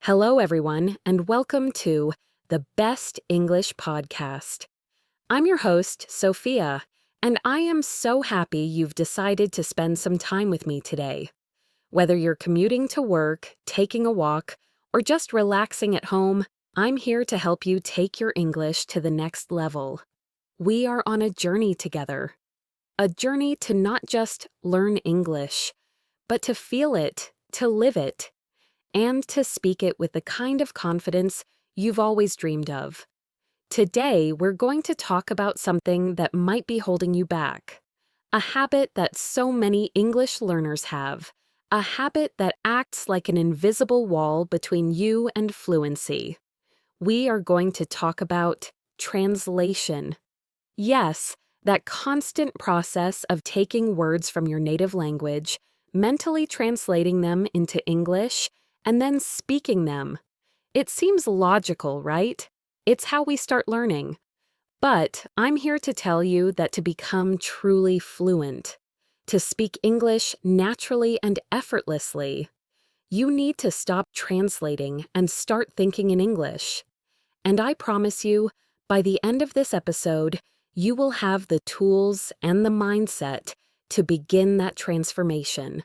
Hello, everyone, and welcome to the Best English Podcast. I'm your host, Sophia, and I am so happy you've decided to spend some time with me today. Whether you're commuting to work, taking a walk, or just relaxing at home, I'm here to help you take your English to the next level. We are on a journey together. A journey to not just learn English, but to feel it, to live it, and to speak it with the kind of confidence you've always dreamed of. Today, we're going to talk about something that might be holding you back. A habit that so many English learners have. A habit that acts like an invisible wall between you and fluency. We are going to talk about translation. Yes, that constant process of taking words from your native language, mentally translating them into English, and then speaking them. It seems logical, right? It's how we start learning. But I'm here to tell you that to become truly fluent, to speak English naturally and effortlessly, you need to stop translating and start thinking in English. And I promise you, by the end of this episode, you will have the tools and the mindset to begin that transformation.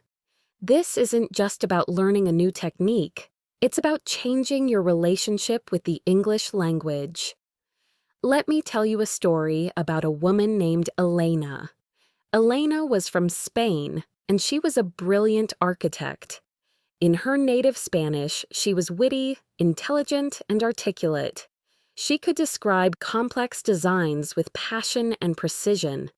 This isn't just about learning a new technique. It's about changing your relationship with the English language. Let me tell you a story about a woman named Elena. Elena was from Spain, and she was a brilliant architect. In her native Spanish, she was witty, intelligent, and articulate. She could describe complex designs with passion and precision.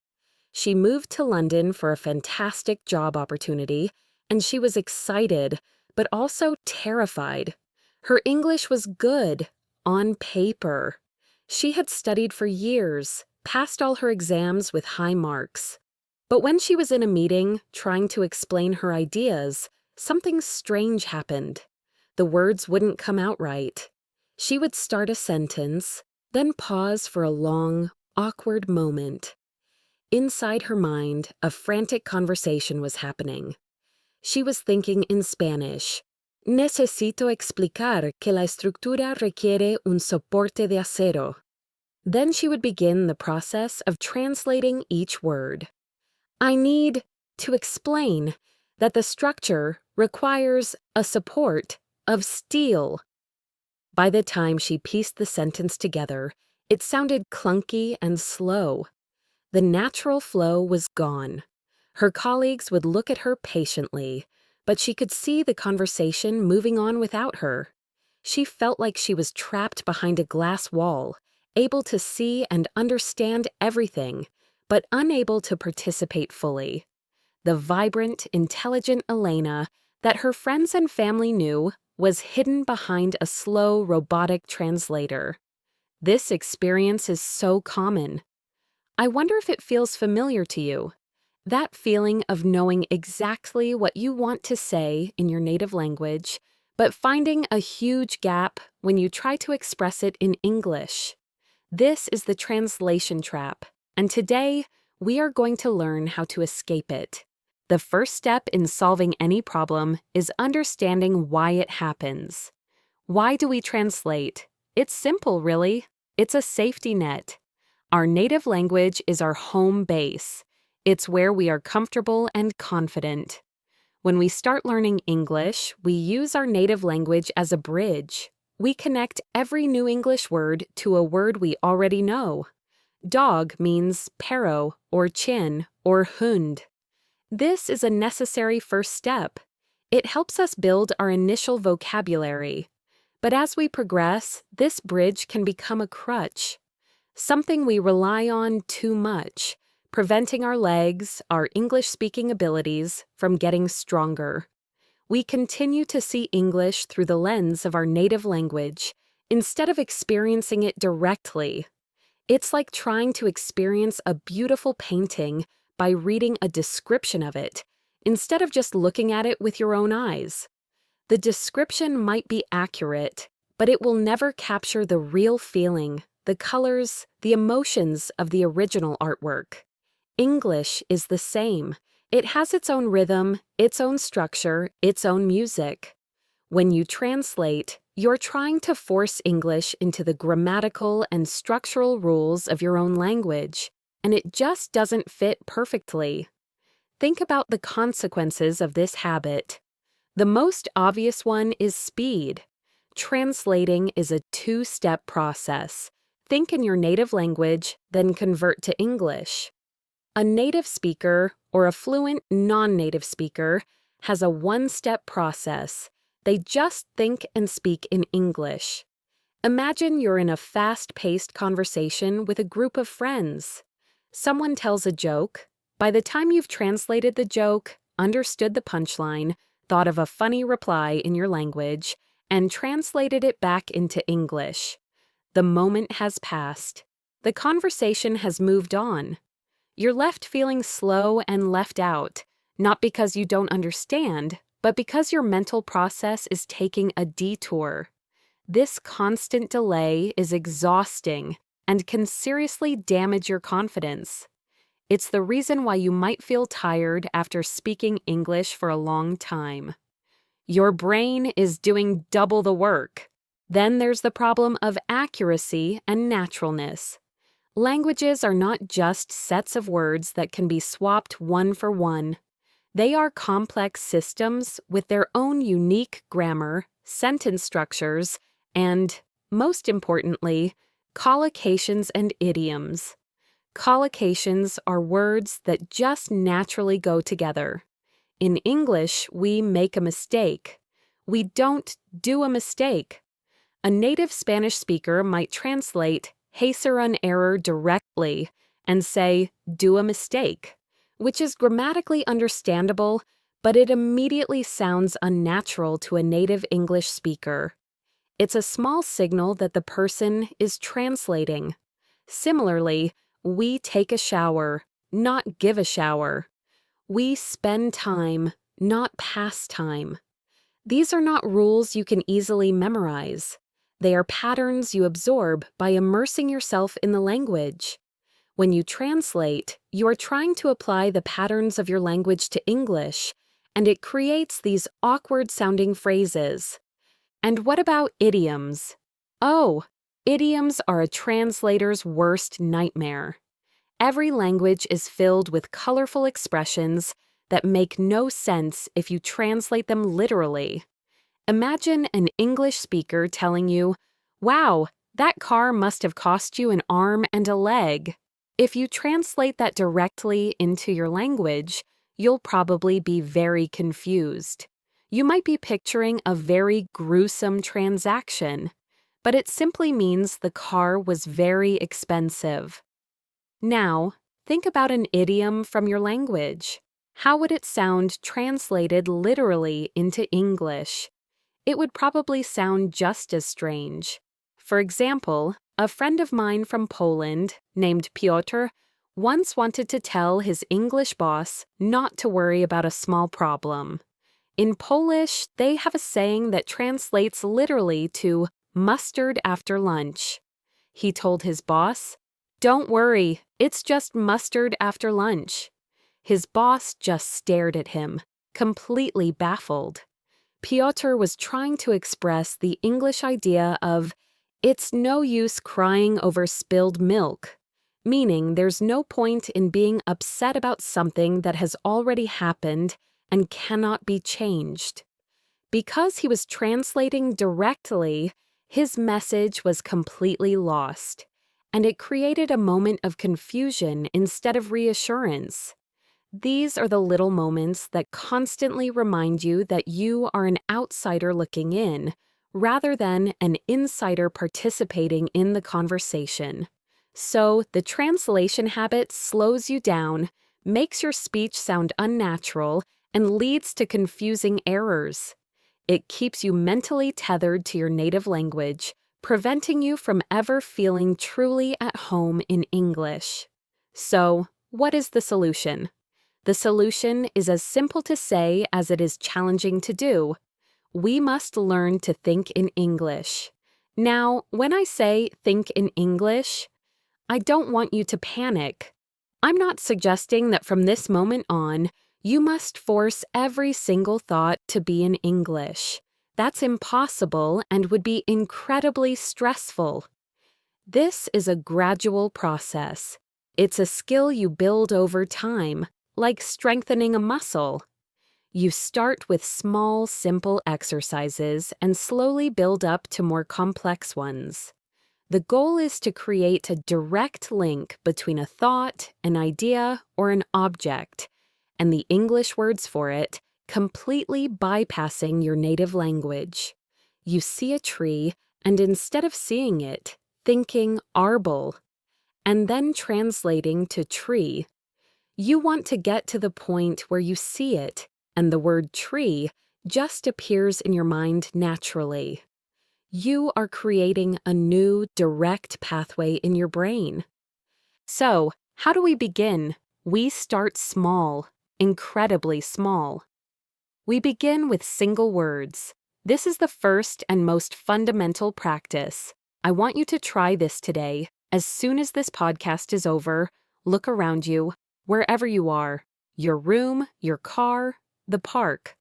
She moved to London for a fantastic job opportunity, and she was excited, but also terrified. Her English was good, on paper. She had studied for years, passed all her exams with high marks. But when she was in a meeting, trying to explain her ideas, something strange happened. The words wouldn't come out right. She would start a sentence, then pause for a long, awkward moment. Inside her mind, a frantic conversation was happening. She was thinking in Spanish. Necesito explicar que la estructura requiere un soporte de acero. Then she would begin the process of translating each word. I need to explain that the structure requires a support of steel. By the time she pieced the sentence together, it sounded clunky and slow. The natural flow was gone. Her colleagues would look at her patiently, but she could see the conversation moving on without her. She felt like she was trapped behind a glass wall, able to see and understand everything, but unable to participate fully. The vibrant, intelligent Elena that her friends and family knew was hidden behind a slow, robotic translator. This experience is so common. I wonder if it feels familiar to you. That feeling of knowing exactly what you want to say in your native language, but finding a huge gap when you try to express it in English. This is the translation trap, and today we are going to learn how to escape it. The first step in solving any problem is understanding why it happens. Why do we translate? It's simple, really. It's a safety net. Our native language is our home base. It's where we are comfortable and confident. When we start learning English, we use our native language as a bridge. We connect every new English word to a word we already know. Dog means perro or chin or hund. This is a necessary first step. It helps us build our initial vocabulary. But as we progress, this bridge can become a crutch, something we rely on too much, preventing our legs, our English-speaking abilities, from getting stronger. We continue to see English through the lens of our native language, instead of experiencing it directly. It's like trying to experience a beautiful painting by reading a description of it, instead of just looking at it with your own eyes. The description might be accurate, but it will never capture the real feeling, the colors, the emotions of the original artwork. English is the same. It has its own rhythm, its own structure, its own music. When you translate, You're trying to force English into the grammatical and structural rules of your own language, and it just doesn't fit perfectly. Think about the consequences of this habit. The most obvious one is speed. Translating is a two-step process. Think in your native language, then convert to English. A native speaker or a fluent non-native speaker has a one-step process. They just think and speak in English. Imagine you're in a fast-paced conversation with a group of friends. Someone tells a joke. By the time you've translated the joke, understood the punchline, thought of a funny reply in your language, and translated it back into English, the moment has passed. The conversation has moved on. You're left feeling slow and left out, not because you don't understand, but because your mental process is taking a detour. This constant delay is exhausting and can seriously damage your confidence. It's the reason why you might feel tired after speaking English for a long time. Your brain is doing double the work. Then there's the problem of accuracy and naturalness. Languages are not just sets of words that can be swapped one for one. They are complex systems with their own unique grammar, sentence structures, and, most importantly, collocations and idioms. Collocations are words that just naturally go together. In English, we make a mistake. We don't do a mistake. A native Spanish speaker might translate hacer un error directly and say, do a mistake, which is grammatically understandable, but it immediately sounds unnatural to a native English speaker. It's a small signal that the person is translating. Similarly, we take a shower, not give a shower. We spend time, not pass time. These are not rules you can easily memorize. They are patterns you absorb by immersing yourself in the language. When you translate, you are trying to apply the patterns of your language to English, and it creates these awkward-sounding phrases. And what about idioms? Oh, idioms are a translator's worst nightmare. Every language is filled with colorful expressions that make no sense if you translate them literally. Imagine an English speaker telling you, "Wow, that car must have cost you an arm and a leg." If you translate that directly into your language, you'll probably be very confused. You might be picturing a very gruesome transaction, but it simply means the car was very expensive. Now, think about an idiom from your language. How would it sound translated literally into English? It would probably sound just as strange. For example, a friend of mine from Poland, named Piotr, once wanted to tell his English boss not to worry about a small problem. In Polish, they have a saying that translates literally to mustard after lunch. He told his boss, "Don't worry, it's just mustard after lunch." His boss just stared at him, completely baffled. Piotr was trying to express the English idea of, "It's no use crying over spilled milk," meaning there's no point in being upset about something that has already happened and cannot be changed. Because he was translating directly, his message was completely lost, and it created a moment of confusion instead of reassurance. These are the little moments that constantly remind you that you are an outsider looking in, rather than an insider participating in the conversation. So, the translation habit slows you down, makes your speech sound unnatural, and leads to confusing errors. It keeps you mentally tethered to your native language, preventing you from ever feeling truly at home in English. So, what is the solution? The solution is as simple to say as it is challenging to do. We must learn to think in English. Now, when I say think in English, I don't want you to panic. I'm not suggesting that from this moment on, you must force every single thought to be in English. That's impossible and would be incredibly stressful. This is a gradual process. It's a skill you build over time, like strengthening a muscle. You start with small, simple exercises and slowly build up to more complex ones. The goal is to create a direct link between a thought, an idea, or an object, and the English words for it, completely bypassing your native language. You see a tree, and instead of seeing it, thinking arble, and then translating to tree. You want to get to the point where you see it, and the word tree just appears in your mind naturally. You are creating a new, direct pathway in your brain. So, how do we begin? We start small, incredibly small. We begin with single words. This is the first and most fundamental practice. I want you to try this today. As soon as this podcast is over, look around you, wherever you are, your room, your car, the park.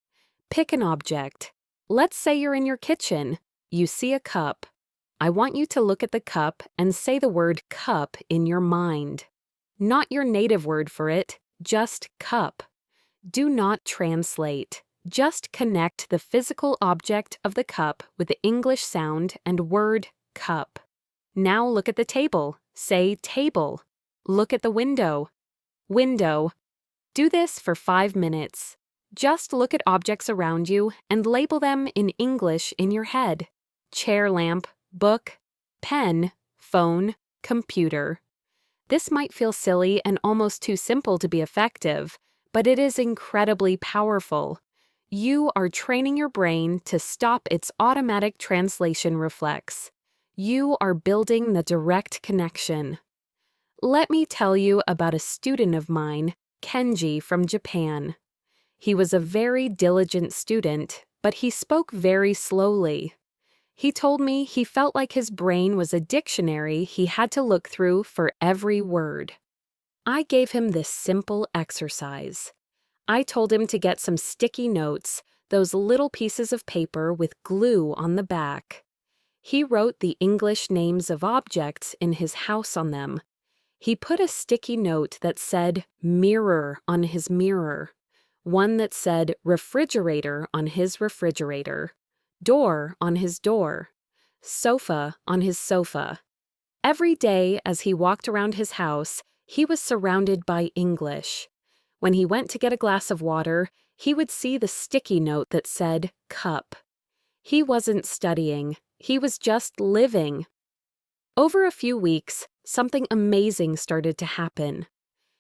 Pick an object. Let's say you're in your kitchen. You see a cup. I want you to look at the cup and say the word cup in your mind. Not your native word for it, just cup. Do not translate. Just connect the physical object of the cup with the English sound and word cup. Now look at the table. Say table. Look at the window. Window. Do this for 5 minutes. Just look at objects around you and label them in English in your head. Chair lamp, book, pen, phone, computer. This might feel silly and almost too simple to be effective, but it is incredibly powerful. You are training your brain to stop its automatic translation reflex. You are building the direct connection. Let me tell you about a student of mine, Kenji from Japan. He was a very diligent student, but he spoke very slowly. He told me he felt like his brain was a dictionary he had to look through for every word. I gave him this simple exercise. I told him to get some sticky notes, those little pieces of paper with glue on the back. He wrote the English names of objects in his house on them. He put a sticky note that said mirror on his mirror, one that said refrigerator on his refrigerator, door on his door, sofa on his sofa. Every day as he walked around his house, he was surrounded by English. When he went to get a glass of water, he would see the sticky note that said cup. He wasn't studying, he was just living. Over a few weeks, something amazing started to happen.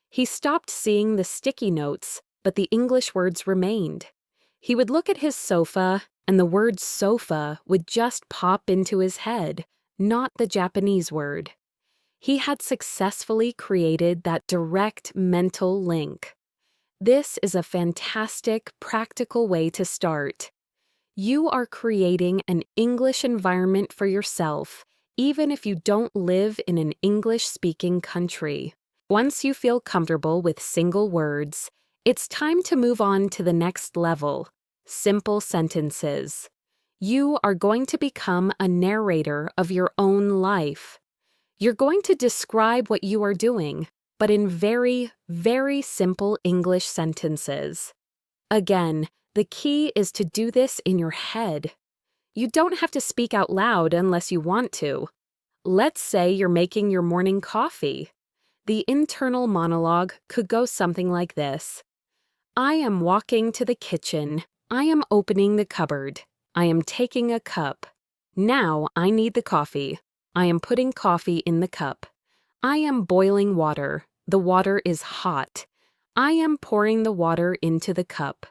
He stopped seeing the sticky notes, but the English words remained. He would look at his sofa, and the word sofa would just pop into his head, not the Japanese word. He had successfully created that direct mental link. This is a fantastic, practical way to start. You are creating an English environment for yourself, even if you don't live in an English-speaking country. Once you feel comfortable with single words, it's time to move on to the next level. Simple sentences. You are going to become a narrator of your own life. You're going to describe what you are doing, but in very, very simple English sentences. Again, the key is to do this in your head. You don't have to speak out loud unless you want to. Let's say you're making your morning coffee. The internal monologue could go something like this. I am walking to the kitchen. I am opening the cupboard. I am taking a cup. Now I need the coffee. I am putting coffee in the cup. I am boiling water. The water is hot. I am pouring the water into the cup.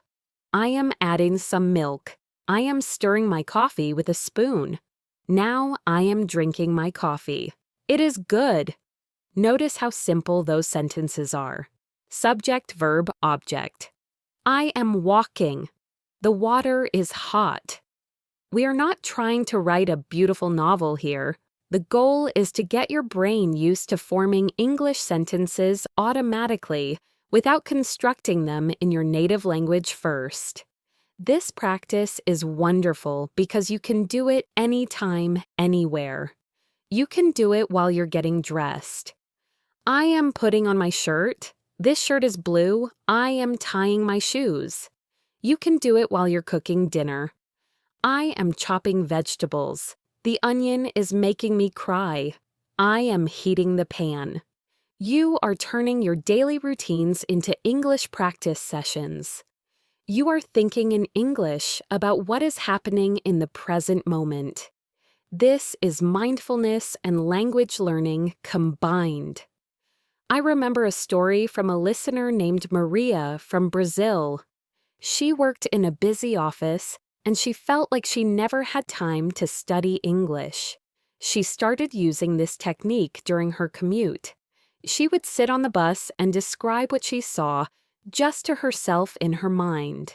I am adding some milk. I am stirring my coffee with a spoon. Now I am drinking my coffee. It is good. Notice how simple those sentences are. Subject, verb, object. I am walking. The water is hot. We are not trying to write a beautiful novel here. The goal is to get your brain used to forming English sentences automatically without constructing them in your native language first. This practice is wonderful because you can do it anytime, anywhere. You can do it while you're getting dressed. I am putting on my shirt. This shirt is blue. I am tying my shoes. You can do it while you're cooking dinner. I am chopping vegetables. The onion is making me cry. I am heating the pan. You are turning your daily routines into English practice sessions. You are thinking in English about what is happening in the present moment. This is mindfulness and language learning combined. I remember a story from a listener named Maria from Brazil. She worked in a busy office, and she felt like she never had time to study English. She started using this technique during her commute. She would sit on the bus and describe what she saw just to herself in her mind.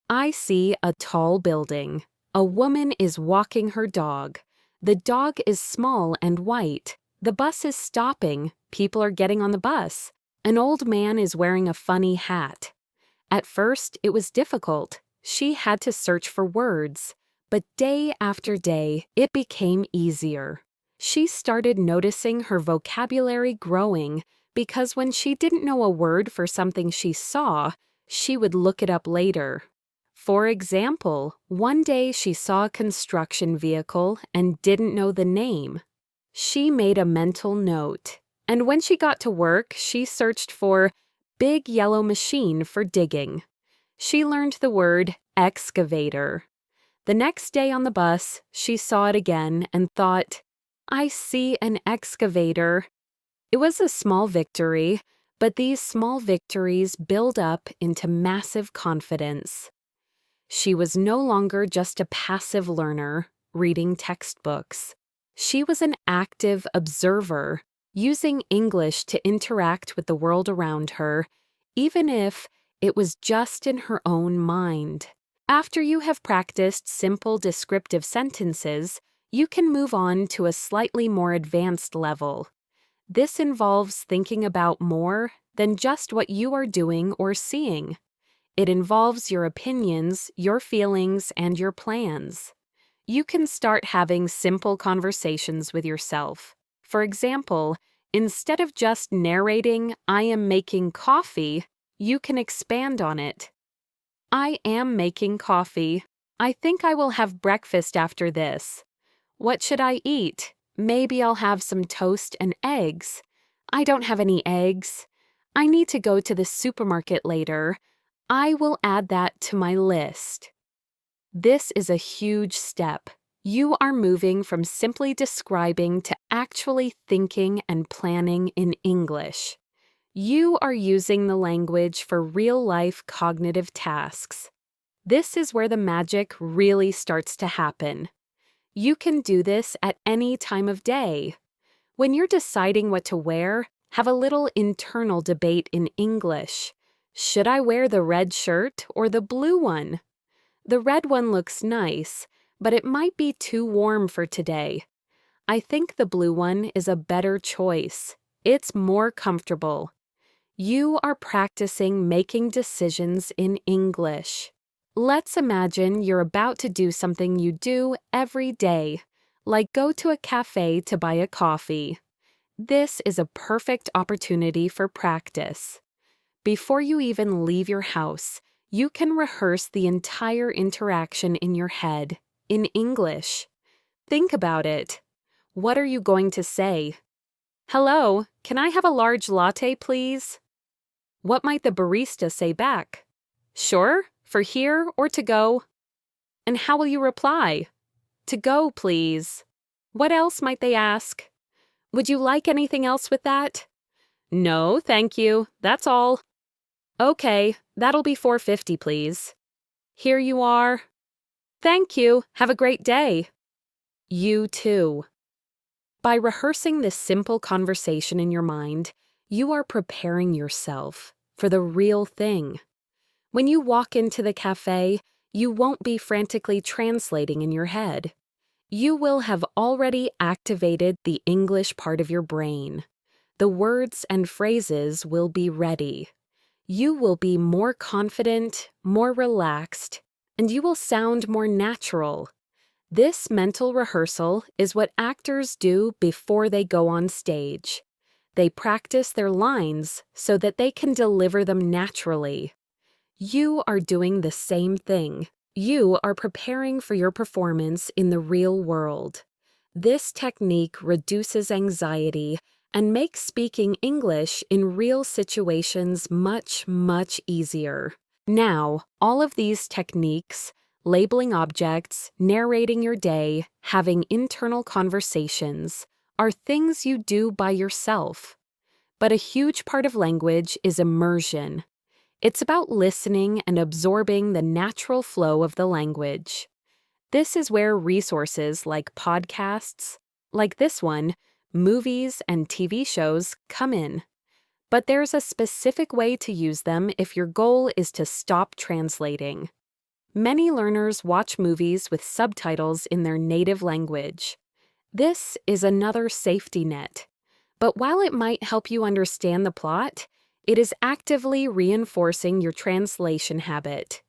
I see a tall building. A woman is walking her dog. The dog is small and white. The bus is stopping. People are getting on the bus. An old man is wearing a funny hat. At first, it was difficult. She had to search for words. But day after day, it became easier. She started noticing her vocabulary growing because when she didn't know a word for something she saw, she would look it up later. For example, one day she saw a construction vehicle and didn't know the name. She made a mental note, and when she got to work, she searched for big yellow machine for digging. She learned the word excavator. The next day on the bus, she saw it again and thought, I see an excavator. It was a small victory, but these small victories build up into massive confidence. She was no longer just a passive learner, reading textbooks. She was an active observer, using English to interact with the world around her, even if it was just in her own mind. After you have practiced simple descriptive sentences, you can move on to a slightly more advanced level. This involves thinking about more than just what you are doing or seeing. It involves your opinions, your feelings, and your plans. You can start having simple conversations with yourself. For example, instead of just narrating, I am making coffee, you can expand on it. I am making coffee. I think I will have breakfast after this. What should I eat? Maybe I'll have some toast and eggs. I don't have any eggs. I need to go to the supermarket later. I will add that to my list. This is a huge step. You are moving from simply describing to actually thinking and planning in English. You are using the language for real-life cognitive tasks. This is where the magic really starts to happen. You can do this at any time of day. When you're deciding what to wear, have a little internal debate in English. Should I wear the red shirt or the blue one? The red one looks nice, but it might be too warm for today. I think the blue one is a better choice. It's more comfortable. You are practicing making decisions in English. Let's imagine you're about to do something you do every day, like go to a cafe to buy a coffee. This is a perfect opportunity for practice. Before you even leave your house, you can rehearse the entire interaction in your head, in English. Think about it. What are you going to say? Hello, can I have a large latte, please? What might the barista say back? Sure, for here or to go? And how will you reply? To go, please. What else might they ask? Would you like anything else with that? No, thank you. That's all. Okay, that'll be $4.50, please. Here you are. Thank you. Have a great day. You too. By rehearsing this simple conversation in your mind, you are preparing yourself for the real thing. When you walk into the cafe, you won't be frantically translating in your head. You will have already activated the English part of your brain. The words and phrases will be ready. You will be more confident, more relaxed, and you will sound more natural. This mental rehearsal is what actors do before they go on stage. They practice their lines so that they can deliver them naturally. You are doing the same thing. You are preparing for your performance in the real world. This technique reduces anxiety and makes speaking English in real situations much, much easier. Now, all of these techniques, labeling objects, narrating your day, having internal conversations, are things you do by yourself. But a huge part of language is immersion. It's about listening and absorbing the natural flow of the language. This is where resources like podcasts, like this one, movies and TV shows come in. But there's a specific way to use them if your goal is to stop translating. Many learners watch movies with subtitles in their native language. This is another safety net. But while it might help you understand the plot, it is actively reinforcing your translation habit.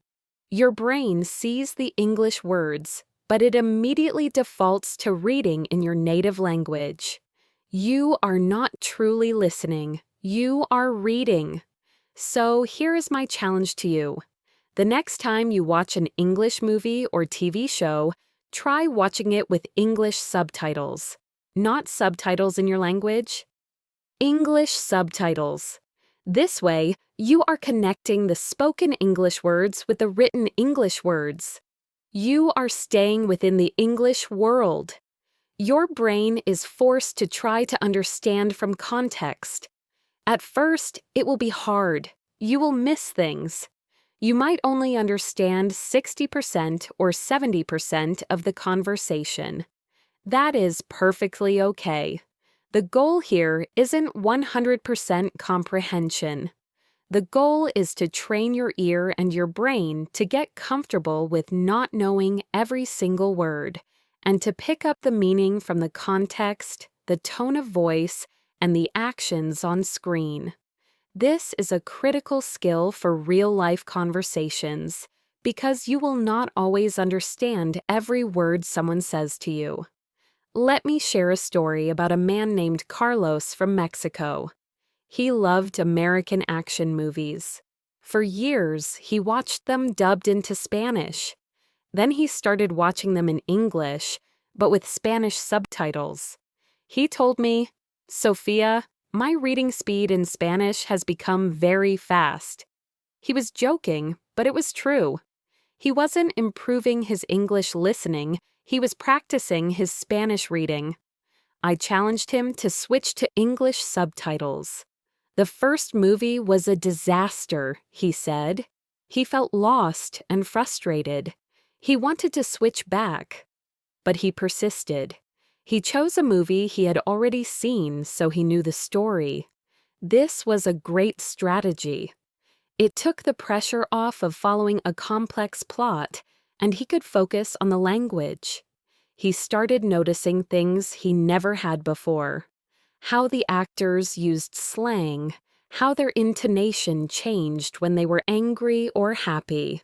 Your brain sees the English words, but it immediately defaults to reading in your native language. You are not truly listening. You are reading. So here is my challenge to you. The next time you watch an English movie or TV show, try watching it with English subtitles. Not subtitles in your language. English subtitles. This way, you are connecting the spoken English words with the written English words. You are staying within the English world. Your brain is forced to try to understand from context. At first, it will be hard. You will miss things. You might only understand 60% or 70% of the conversation. That is perfectly okay. The goal here isn't 100% comprehension. The goal is to train your ear and your brain to get comfortable with not knowing every single word, and to pick up the meaning from the context, the tone of voice, and the actions on screen. This is a critical skill for real-life conversations, because you will not always understand every word someone says to you. Let me share a story about a man named Carlos from Mexico. He loved American action movies. For years, he watched them dubbed into Spanish. Then he started watching them in English, but with Spanish subtitles. He told me, "Sophia, my reading speed in Spanish has become very fast." He was joking, but it was true. He wasn't improving his English listening, he was practicing his Spanish reading. I challenged him to switch to English subtitles. The first movie was a disaster, he said. He felt lost and frustrated. He wanted to switch back. But he persisted. He chose a movie he had already seen, so he knew the story. This was a great strategy. It took the pressure off of following a complex plot, and he could focus on the language. He started noticing things he never had before. How the actors used slang, how their intonation changed when they were angry or happy.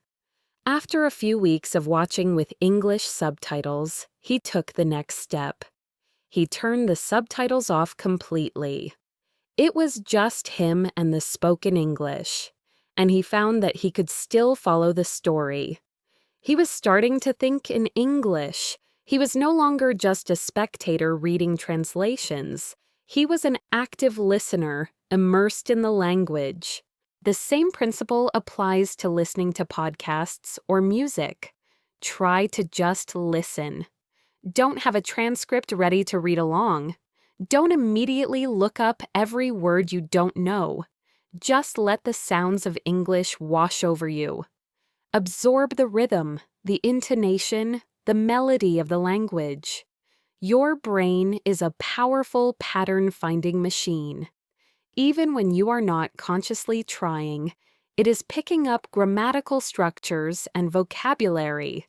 After a few weeks of watching with English subtitles, he took the next step. He turned the subtitles off completely. It was just him and the spoken English, and he found that he could still follow the story. He was starting to think in English. He was no longer just a spectator reading translations. He was an active listener, immersed in the language. The same principle applies to listening to podcasts or music. Try to just listen. Don't have a transcript ready to read along. Don't immediately look up every word you don't know. Just let the sounds of English wash over you. Absorb the rhythm, the intonation, the melody of the language. Your brain is a powerful pattern-finding machine. Even when you are not consciously trying, it is picking up grammatical structures and vocabulary.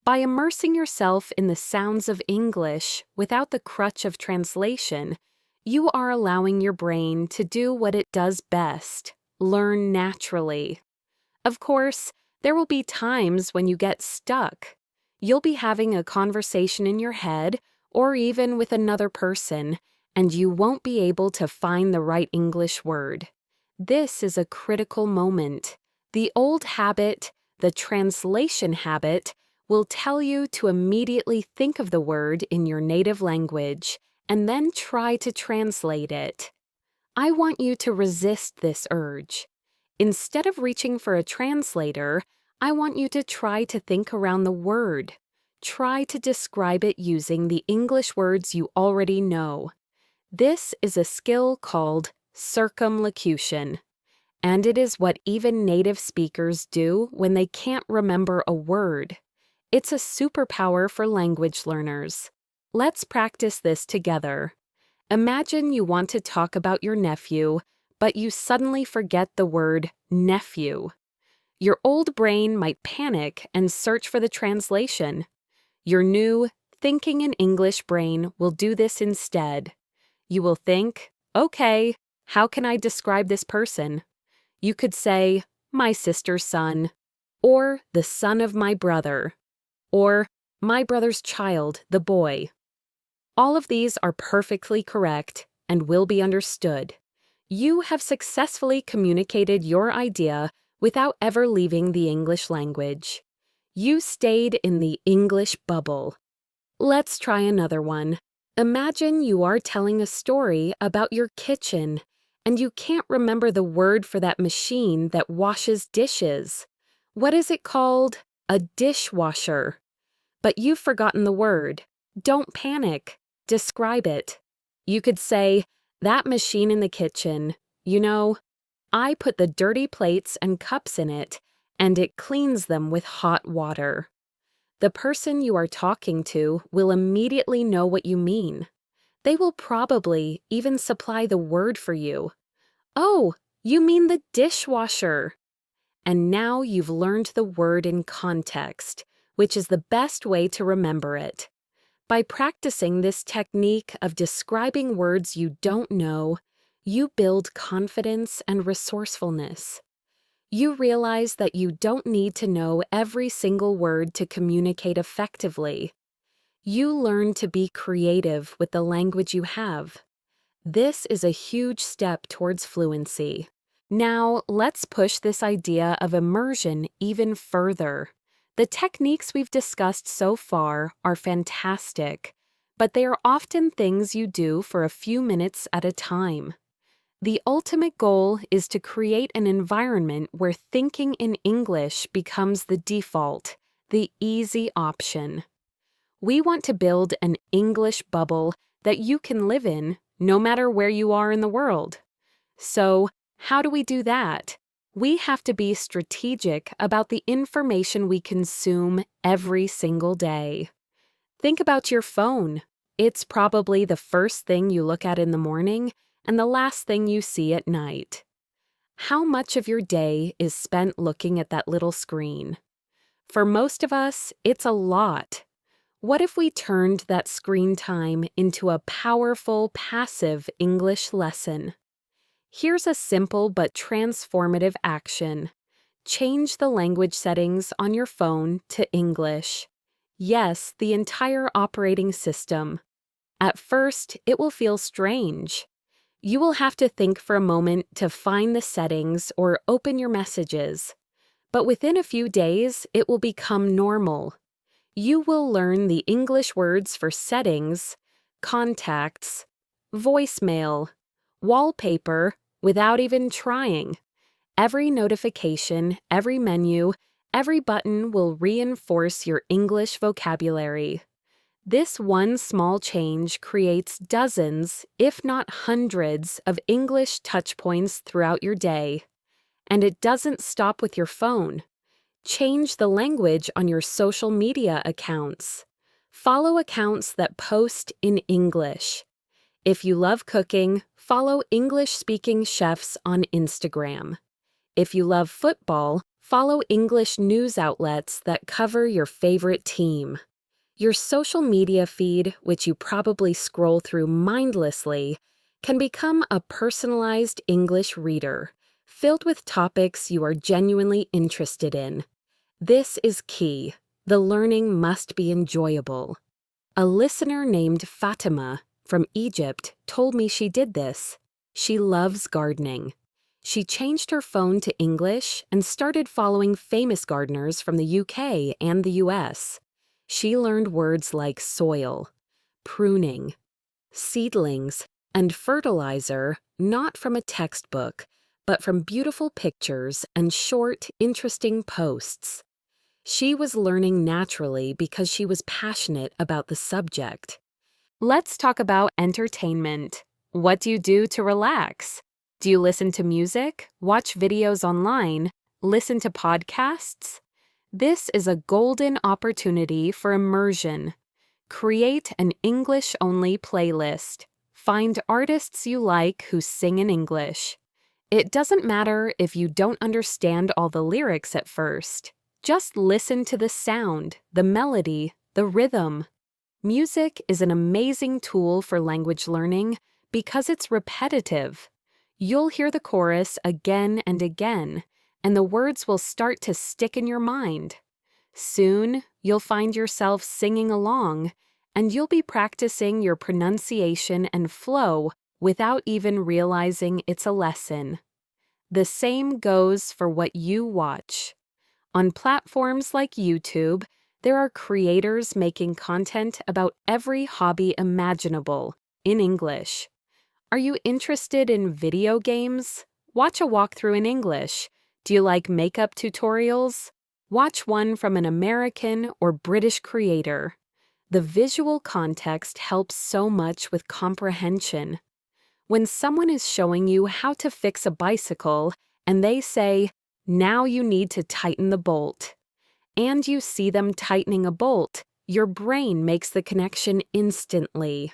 By immersing yourself in the sounds of English without the crutch of translation, you are allowing your brain to do what it does best, learn naturally. Of course, There will be times when you get stuck. You'll be having a conversation in your head or even with another person, and you won't be able to find the right English word. This is a critical moment. The old habit, the translation habit, will tell you to immediately think of the word in your native language and then try to translate it. I want you to resist this urge. Instead of reaching for a translator, I want you to try to think around the word. Try to describe it using the English words you already know. This is a skill called circumlocution, and it is what even native speakers do when they can't remember a word. It's a superpower for language learners. Let's practice this together. Imagine you want to talk about your nephew, but you suddenly forget the word nephew. Your old brain might panic and search for the translation. Your new, thinking in English brain will do this instead. You will think, okay, how can I describe this person? You could say, my sister's son, or the son of my brother, or my brother's child, the boy. All of these are perfectly correct and will be understood. You have successfully communicated your idea without ever leaving the English language. You stayed in the English bubble. Let's try another one. Imagine you are telling a story about your kitchen, and you can't remember the word for that machine that washes dishes. What is it called? A dishwasher. But you've forgotten the word. Don't panic. Describe it. You could say, that machine in the kitchen, I put the dirty plates and cups in it, and it cleans them with hot water. The person you are talking to will immediately know what you mean. They will probably even supply the word for you. Oh, you mean the dishwasher. And now you've learned the word in context, which is the best way to remember it. By practicing this technique of describing words you don't know, you build confidence and resourcefulness. You realize that you don't need to know every single word to communicate effectively. You learn to be creative with the language you have. This is a huge step towards fluency. Now, let's push this idea of immersion even further. The techniques we've discussed so far are fantastic, but they are often things you do for a few minutes at a time. The ultimate goal is to create an environment where thinking in English becomes the default, the easy option. We want to build an English bubble that you can live in no matter where you are in the world. So, how do we do that? We have to be strategic about the information we consume every single day. Think about your phone. It's probably the first thing you look at in the morning and the last thing you see at night. How much of your day is spent looking at that little screen? For most of us, it's a lot. What if we turned that screen time into a powerful, passive English lesson? Here's a simple but transformative action. Change the language settings on your phone to English. Yes, the entire operating system. At first, it will feel strange. You will have to think for a moment to find the settings or open your messages. But within a few days, it will become normal. You will learn the English words for settings, contacts, voicemail, wallpaper, without even trying. Every notification, every menu, every button will reinforce your English vocabulary. This one small change creates dozens, if not hundreds, of English touchpoints throughout your day. And it doesn't stop with your phone. Change the language on your social media accounts. Follow accounts that post in English. If you love cooking, follow English-speaking chefs on Instagram. If you love football, follow English news outlets that cover your favorite team. Your social media feed, which you probably scroll through mindlessly, can become a personalized English reader, filled with topics you are genuinely interested in. This is key. The learning must be enjoyable. A listener named Fatima from Egypt told me she did this. She loves gardening. She changed her phone to English and started following famous gardeners from the UK and the US. She learned words like soil, pruning, seedlings, and fertilizer not from a textbook, but from beautiful pictures and short, interesting posts. She was learning naturally because she was passionate about the subject. Let's talk about entertainment. What do you do to relax? Do you listen to music, watch videos online, listen to podcasts? This is a golden opportunity for immersion. Create an English-only playlist. Find artists you like who sing in English. It doesn't matter if you don't understand all the lyrics at first. Just listen to the sound, the melody, the rhythm. Music is an amazing tool for language learning because it's repetitive. You'll hear the chorus again and again, and the words will start to stick in your mind. Soon, you'll find yourself singing along, and you'll be practicing your pronunciation and flow without even realizing it's a lesson. The same goes for what you watch. On platforms like YouTube, there are creators making content about every hobby imaginable in English. Are you interested in video games? Watch a walkthrough in English. Do you like makeup tutorials? Watch one from an American or British creator. The visual context helps so much with comprehension. When someone is showing you how to fix a bicycle and they say, "Now you need to tighten the bolt," and you see them tightening a bolt, your brain makes the connection instantly.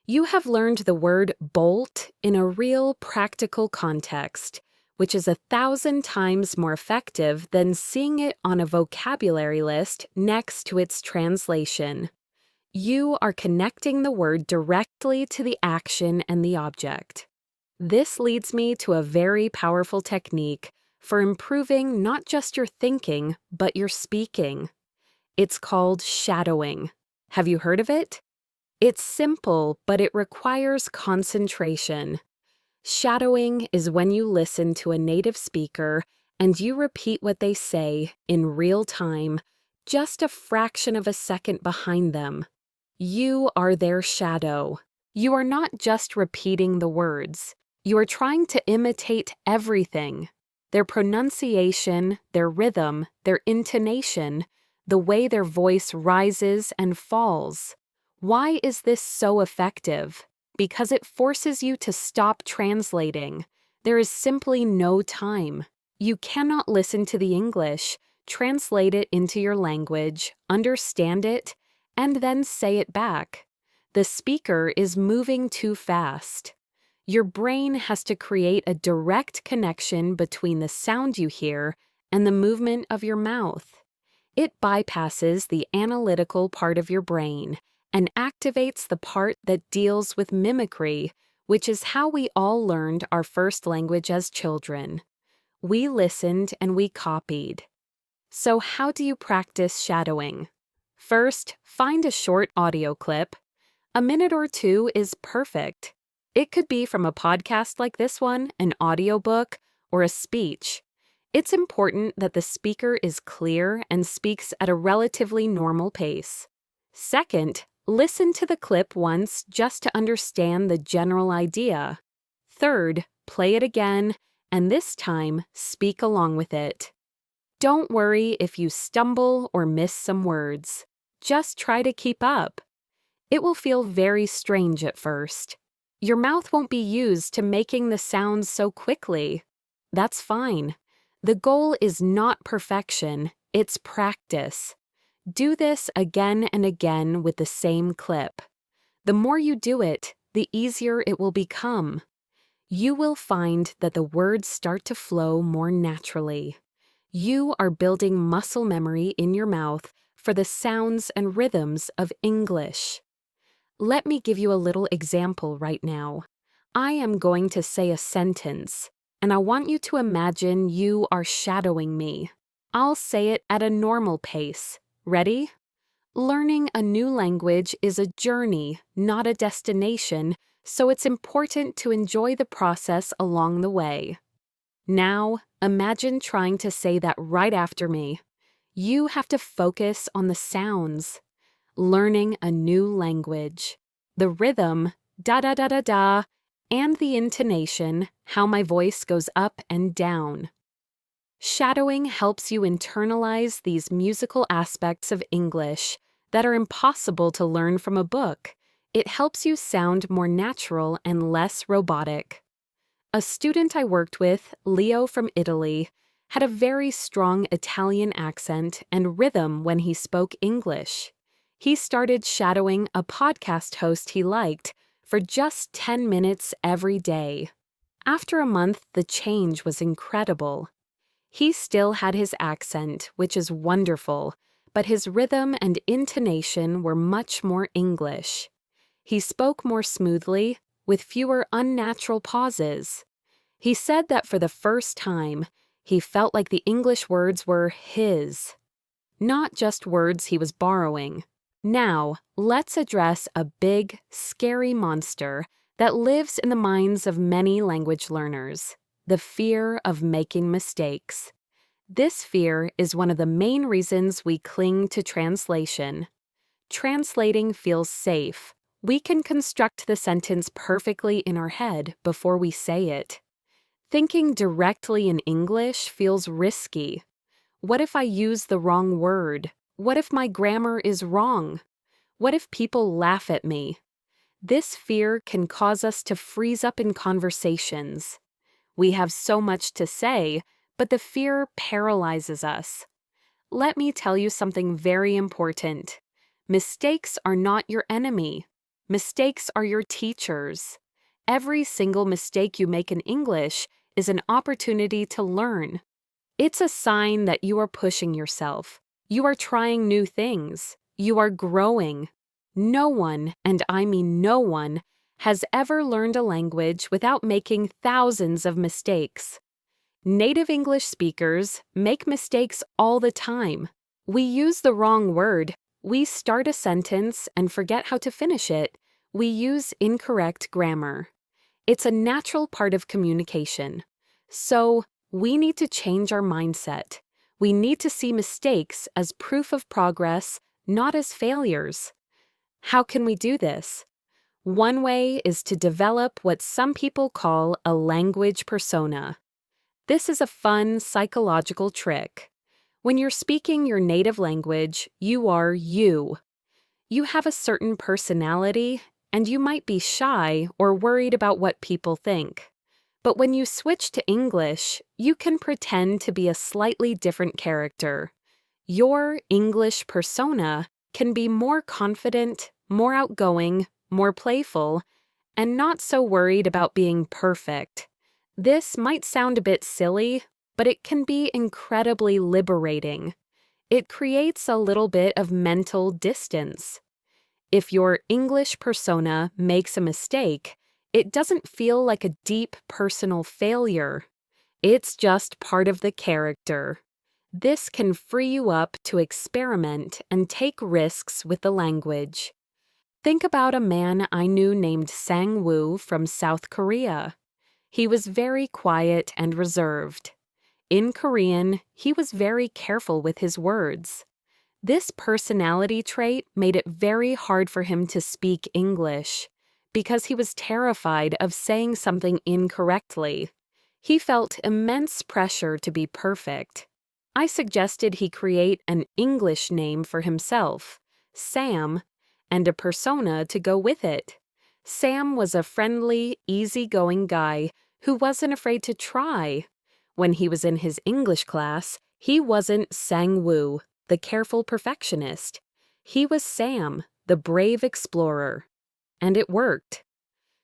You have learned the word bolt in a real practical context, which is 1,000 times more effective than seeing it on a vocabulary list next to its translation. You are connecting the word directly to the action and the object. This leads me to a very powerful technique for improving not just your thinking, but your speaking. It's called shadowing. Have you heard of it? It's simple, but it requires concentration. Shadowing is when you listen to a native speaker and you repeat what they say in real time, just a fraction of a second behind them. You are their shadow. You are not just repeating the words. You are trying to imitate everything. Their pronunciation, their rhythm, their intonation, the way their voice rises and falls. Why is this so effective? Because it forces you to stop translating. There is simply no time. You cannot listen to the English, translate it into your language, understand it, and then say it back. The speaker is moving too fast. Your brain has to create a direct connection between the sound you hear and the movement of your mouth. It bypasses the analytical part of your brain and activates the part that deals with mimicry, which is how we all learned our first language as children. We listened and we copied. So how do you practice shadowing? First, find a short audio clip. A minute or two is perfect. It could be from a podcast like this one, an audiobook, or a speech. It's important that the speaker is clear and speaks at a relatively normal pace. Second, listen to the clip once just to understand the general idea. Third, play it again, and this time, speak along with it. Don't worry if you stumble or miss some words. Just try to keep up. It will feel very strange at first. Your mouth won't be used to making the sounds so quickly. That's fine. The goal is not perfection, it's practice. Do this again and again with the same clip. The more you do it, the easier it will become. You will find that the words start to flow more naturally. You are building muscle memory in your mouth for the sounds and rhythms of English. Let me give you a little example right now. I am going to say a sentence, and I want you to imagine you are shadowing me. I'll say it at a normal pace. Ready? Learning a new language is a journey, not a destination, so it's important to enjoy the process along the way. Now, imagine trying to say that right after me. You have to focus on the sounds. Learning a new language. The rhythm, da-da-da-da-da, and the intonation, how my voice goes up and down. Shadowing helps you internalize these musical aspects of English that are impossible to learn from a book. It helps you sound more natural and less robotic. A student I worked with, Leo from Italy, had a very strong Italian accent and rhythm when he spoke English. He started shadowing a podcast host he liked for just 10 minutes every day. After a month, the change was incredible. He still had his accent, which is wonderful, but his rhythm and intonation were much more English. He spoke more smoothly, with fewer unnatural pauses. He said that for the first time, he felt like the English words were his, not just words he was borrowing. Now, let's address a big, scary monster that lives in the minds of many language learners: the fear of making mistakes. This fear is one of the main reasons we cling to translation. Translating feels safe. We can construct the sentence perfectly in our head before we say it. Thinking directly in English feels risky. What if I use the wrong word? What if my grammar is wrong? What if people laugh at me? This fear can cause us to freeze up in conversations. We have so much to say, but the fear paralyzes us. Let me tell you something very important. Mistakes are not your enemy. Mistakes are your teachers. Every single mistake you make in English is an opportunity to learn. It's a sign that you are pushing yourself. You are trying new things. You are growing. No one, and I mean no one, has ever learned a language without making thousands of mistakes. Native English speakers make mistakes all the time. We use the wrong word. We start a sentence and forget how to finish it. We use incorrect grammar. It's a natural part of communication. So, we need to change our mindset. We need to see mistakes as proof of progress, not as failures. How can we do this? One way is to develop what some people call a language persona. This is a fun psychological trick. When you're speaking your native language, you are you. You have a certain personality, and you might be shy or worried about what people think. But when you switch to English, you can pretend to be a slightly different character. Your English persona can be more confident, more outgoing, more playful, and not so worried about being perfect. This might sound a bit silly, but it can be incredibly liberating. It creates a little bit of mental distance. If your English persona makes a mistake, it doesn't feel like a deep personal failure. It's just part of the character. This can free you up to experiment and take risks with the language. Think about a man I knew named Sang-woo from South Korea. He was very quiet and reserved. In Korean, he was very careful with his words. This personality trait made it very hard for him to speak English because he was terrified of saying something incorrectly. He felt immense pressure to be perfect. I suggested he create an English name for himself, Sam, and a persona to go with it. Sam was a friendly, easygoing guy who wasn't afraid to try. When he was in his English class, he wasn't Sang-woo, the careful perfectionist. He was Sam, the brave explorer. And it worked.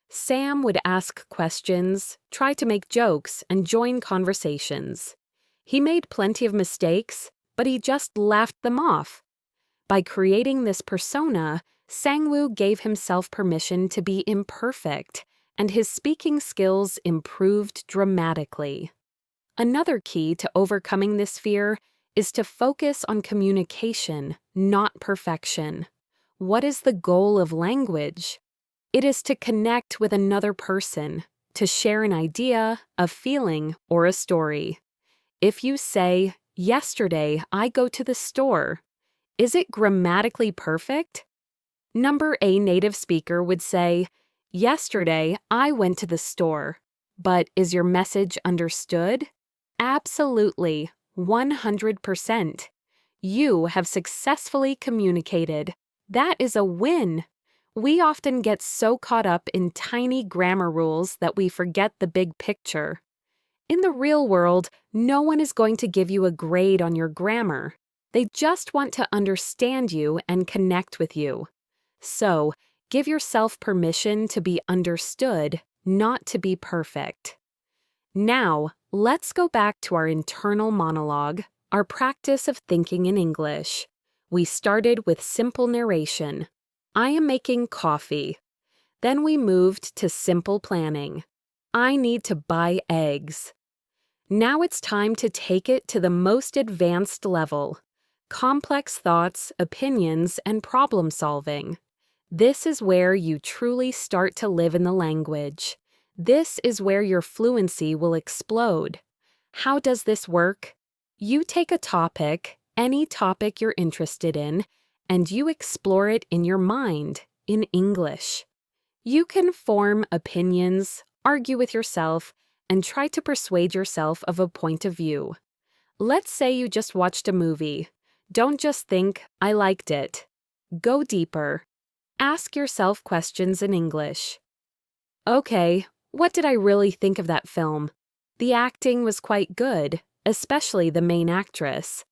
Sam would ask questions, try to make jokes, and join conversations. He made plenty of mistakes, but he just laughed them off. By creating this persona, Sang-woo gave himself permission to be imperfect, and his speaking skills improved dramatically. Another key to overcoming this fear is to focus on communication, not perfection. What is the goal of language? It is to connect with another person, to share an idea, a feeling, or a story. If you say, "Yesterday I go to the store," is it grammatically perfect? Number A native speaker would say, "Yesterday I went to the store," but is your message understood? Absolutely, 100%. You have successfully communicated. That is a win. We often get so caught up in tiny grammar rules that we forget the big picture. In the real world, no one is going to give you a grade on your grammar. They just want to understand you and connect with you. So, give yourself permission to be understood, not to be perfect. Now, let's go back to our internal monologue, our practice of thinking in English. We started with simple narration. I am making coffee. Then we moved to simple planning. I need to buy eggs. Now it's time to take it to the most advanced level. Complex thoughts, opinions, and problem solving. This is where you truly start to live in the language. This is where your fluency will explode. How does this work? You take a topic, any topic you're interested in, and you explore it in your mind, in English. You can form opinions, argue with yourself, and try to persuade yourself of a point of view. Let's say you just watched a movie. Don't just think, "I liked it." Go deeper. Ask yourself questions in English. Okay, what did I really think of that film? The acting was quite good, especially the main actress.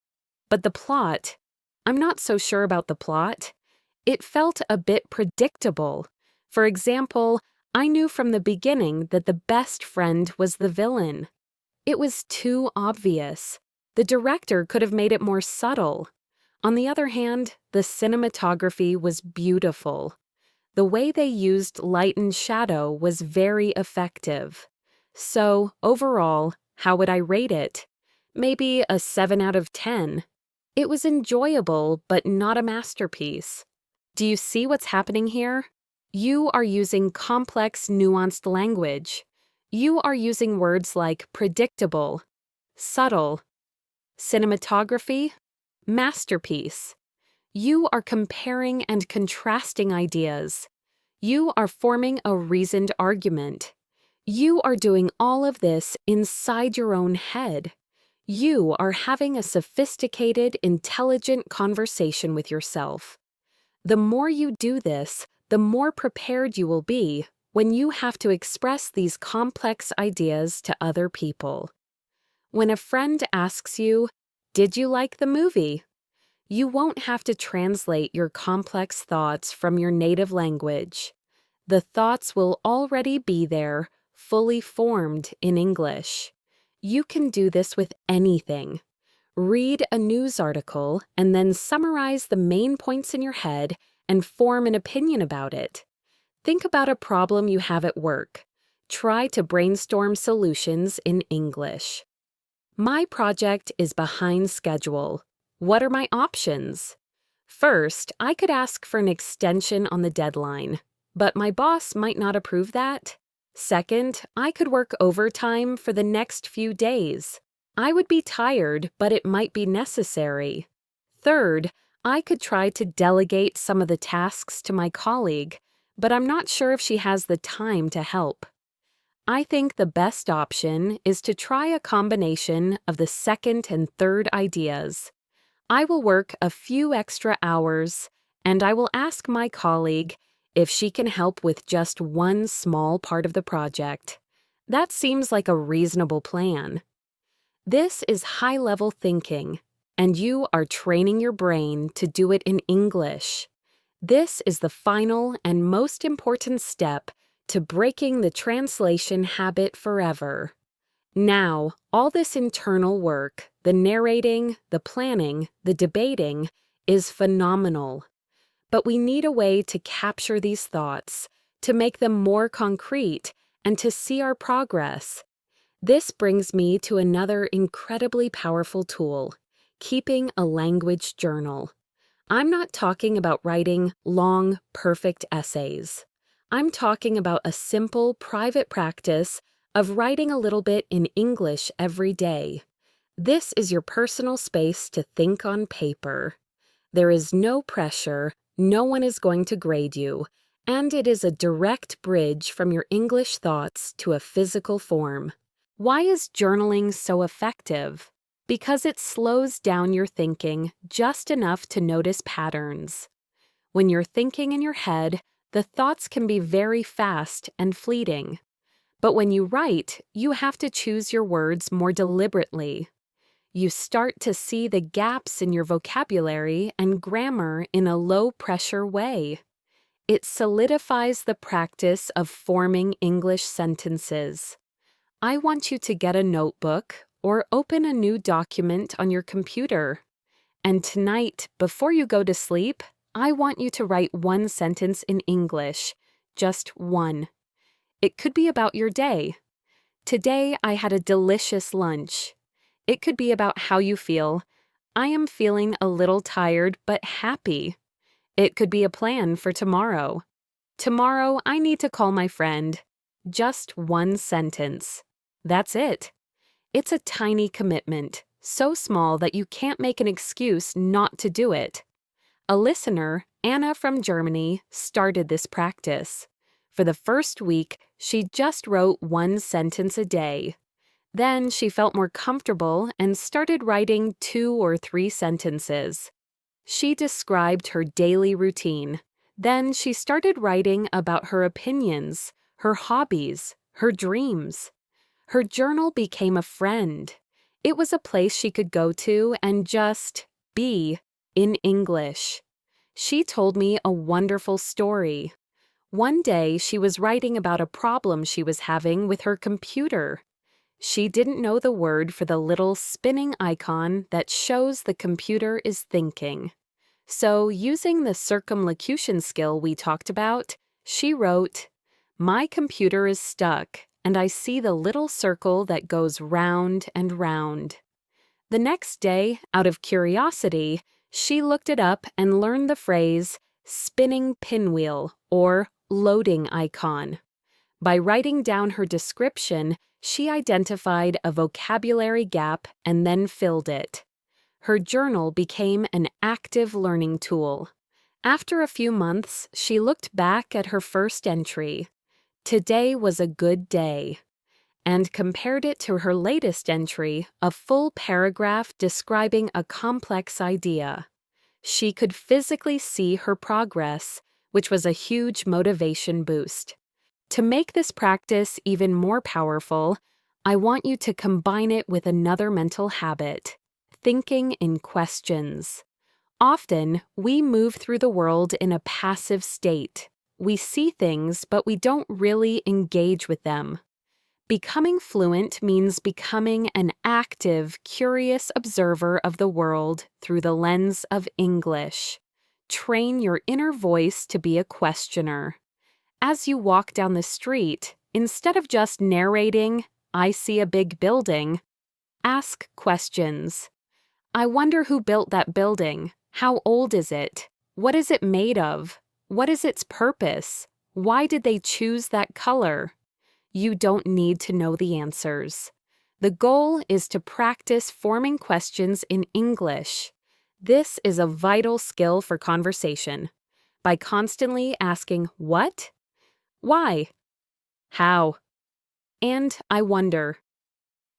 But the plot, I'm not so sure about the plot. It felt a bit predictable. For example, I knew from the beginning that the best friend was the villain. It was too obvious. The director could have made it more subtle. On the other hand, the cinematography was beautiful. The way they used light and shadow was very effective. So, overall, how would I rate it? Maybe a 7 out of 10. It was enjoyable, but not a masterpiece. Do you see what's happening here? You are using complex, nuanced language. You are using words like predictable, subtle, cinematography, masterpiece. You are comparing and contrasting ideas. You are forming a reasoned argument. You are doing all of this inside your own head. You are having a sophisticated, intelligent conversation with yourself. The more you do this, the more prepared you will be when you have to express these complex ideas to other people. When a friend asks you, "Did you like the movie?" you won't have to translate your complex thoughts from your native language. The thoughts will already be there, fully formed in English. You can do this with anything. Read a news article and then summarize the main points in your head and form an opinion about it. Think about a problem you have at work. Try to brainstorm solutions in English. My project is behind schedule. What are my options? First, I could ask for an extension on the deadline, but my boss might not approve that. Second, I could work overtime for the next few days. I would be tired, but it might be necessary. Third, I could try to delegate some of the tasks to my colleague, but I'm not sure if she has the time to help. I think the best option is to try a combination of the second and third ideas. I will work a few extra hours, and I will ask my colleague if she can help with just one small part of the project. That seems like a reasonable plan. This is high-level thinking, and you are training your brain to do it in English. This is the final and most important step to breaking the translation habit forever. Now, all this internal work, the narrating, the planning, the debating, is phenomenal. But we need a way to capture these thoughts, to make them more concrete, and to see our progress. This brings me to another incredibly powerful tool, keeping a language journal. I'm not talking about writing long, perfect essays. I'm talking about a simple, private practice of writing a little bit in English every day. This is your personal space to think on paper. There is no pressure, no one is going to grade you, and it is a direct bridge from your English thoughts to a physical form. Why is journaling so effective? Because it slows down your thinking just enough to notice patterns. When you're thinking in your head, the thoughts can be very fast and fleeting. But when you write, you have to choose your words more deliberately. You start to see the gaps in your vocabulary and grammar in a low-pressure way. It solidifies the practice of forming English sentences. I want you to get a notebook or open a new document on your computer. And tonight, before you go to sleep, I want you to write one sentence in English, just one. It could be about your day. Today, I had a delicious lunch. It could be about how you feel. I am feeling a little tired but happy. It could be a plan for tomorrow. Tomorrow, I need to call my friend. Just one sentence. That's it. It's a tiny commitment, so small that you can't make an excuse not to do it. A listener, Anna from Germany, started this practice. For the first week, she just wrote one sentence a day. Then she felt more comfortable and started writing 2 or 3 sentences. She described her daily routine. Then she started writing about her opinions, her hobbies, her dreams. Her journal became a friend. It was a place she could go to and just be in English. She told me a wonderful story. One day, she was writing about a problem she was having with her computer. She didn't know the word for the little spinning icon that shows the computer is thinking. So, using the circumlocution skill we talked about, she wrote, "My computer is stuck, and I see the little circle that goes round and round." The next day, out of curiosity, she looked it up and learned the phrase spinning pinwheel or loading icon. By writing down her description, she identified a vocabulary gap and then filled it. Her journal became an active learning tool. After a few months, she looked back at her first entry. Today was a good day, and compared it to her latest entry, a full paragraph describing a complex idea. She could physically see her progress, which was a huge motivation boost. To make this practice even more powerful, I want you to combine it with another mental habit, thinking in questions. Often, we move through the world in a passive state. We see things, but we don't really engage with them. Becoming fluent means becoming an active, curious observer of the world through the lens of English. Train your inner voice to be a questioner. As you walk down the street, instead of just narrating, "I see a big building," ask questions. I wonder who built that building. How old is it? What is it made of? What is its purpose? Why did they choose that color? You don't need to know the answers. The goal is to practice forming questions in English. This is a vital skill for conversation. By constantly asking what, why, how, and I wonder.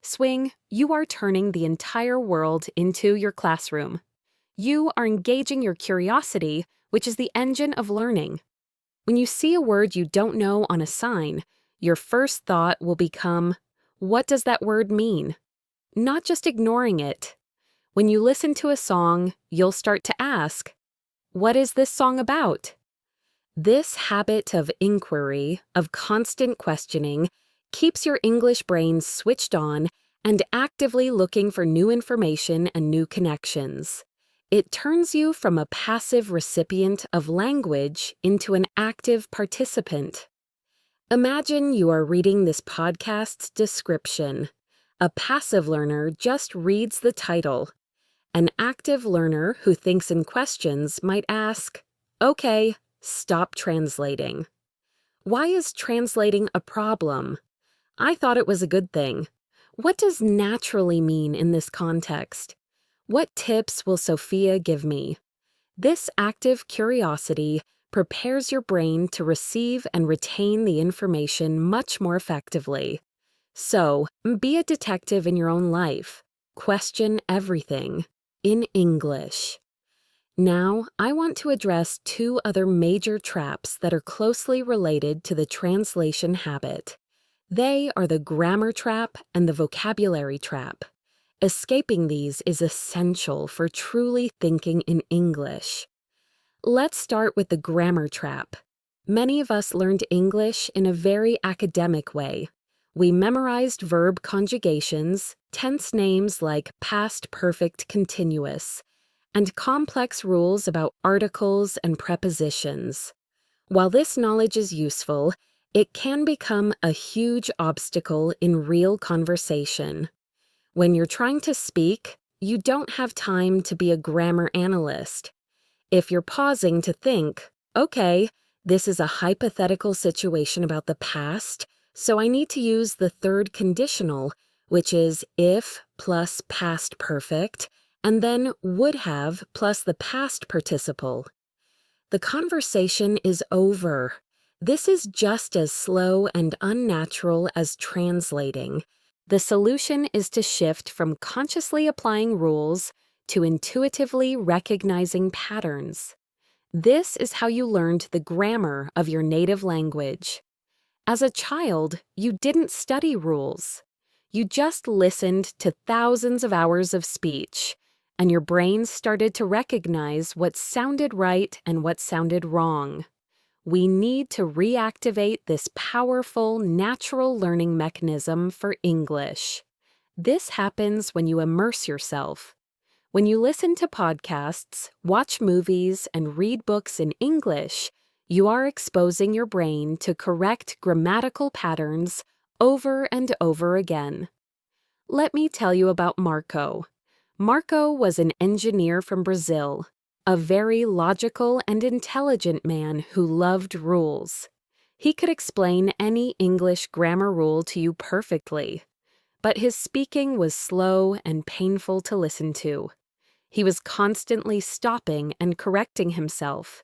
Swing, you are turning the entire world into your classroom. You are engaging your curiosity, which is the engine of learning. When you see a word you don't know on a sign, your first thought will become, what does that word mean? Not just ignoring it. When you listen to a song, you'll start to ask, what is this song about? This habit of inquiry, of constant questioning, keeps your English brain switched on and actively looking for new information and new connections. It turns you from a passive recipient of language into an active participant. Imagine you are reading this podcast's description. A passive learner just reads the title. An active learner who thinks in questions might ask, "Okay, stop translating. Why is translating a problem? I thought it was a good thing. What does naturally mean in this context? What tips will Sophia give me?" This active curiosity prepares your brain to receive and retain the information much more effectively. So, be a detective in your own life. Question everything in English. Now, I want to address two other major traps that are closely related to the translation habit. They are the grammar trap and the vocabulary trap. Escaping these is essential for truly thinking in English. Let's start with the grammar trap. Many of us learned English in a very academic way. We memorized verb conjugations, tense names like past perfect continuous, and complex rules about articles and prepositions. While this knowledge is useful, it can become a huge obstacle in real conversation. When you're trying to speak, you don't have time to be a grammar analyst. If you're pausing to think, "Okay, this is a hypothetical situation about the past, so I need to use the third conditional, which is if plus past perfect, and then would have plus the past participle," the conversation is over. This is just as slow and unnatural as translating. The solution is to shift from consciously applying rules to intuitively recognizing patterns. This is how you learned the grammar of your native language. As a child, you didn't study rules. You just listened to thousands of hours of speech, and your brain started to recognize what sounded right and what sounded wrong. We need to reactivate this powerful, natural learning mechanism for English. This happens when you immerse yourself. When you listen to podcasts, watch movies, and read books in English, you are exposing your brain to correct grammatical patterns over and over again. Let me tell you about Marco. Marco was an engineer from Brazil, a very logical and intelligent man who loved rules. He could explain any English grammar rule to you perfectly, but his speaking was slow and painful to listen to. He was constantly stopping and correcting himself.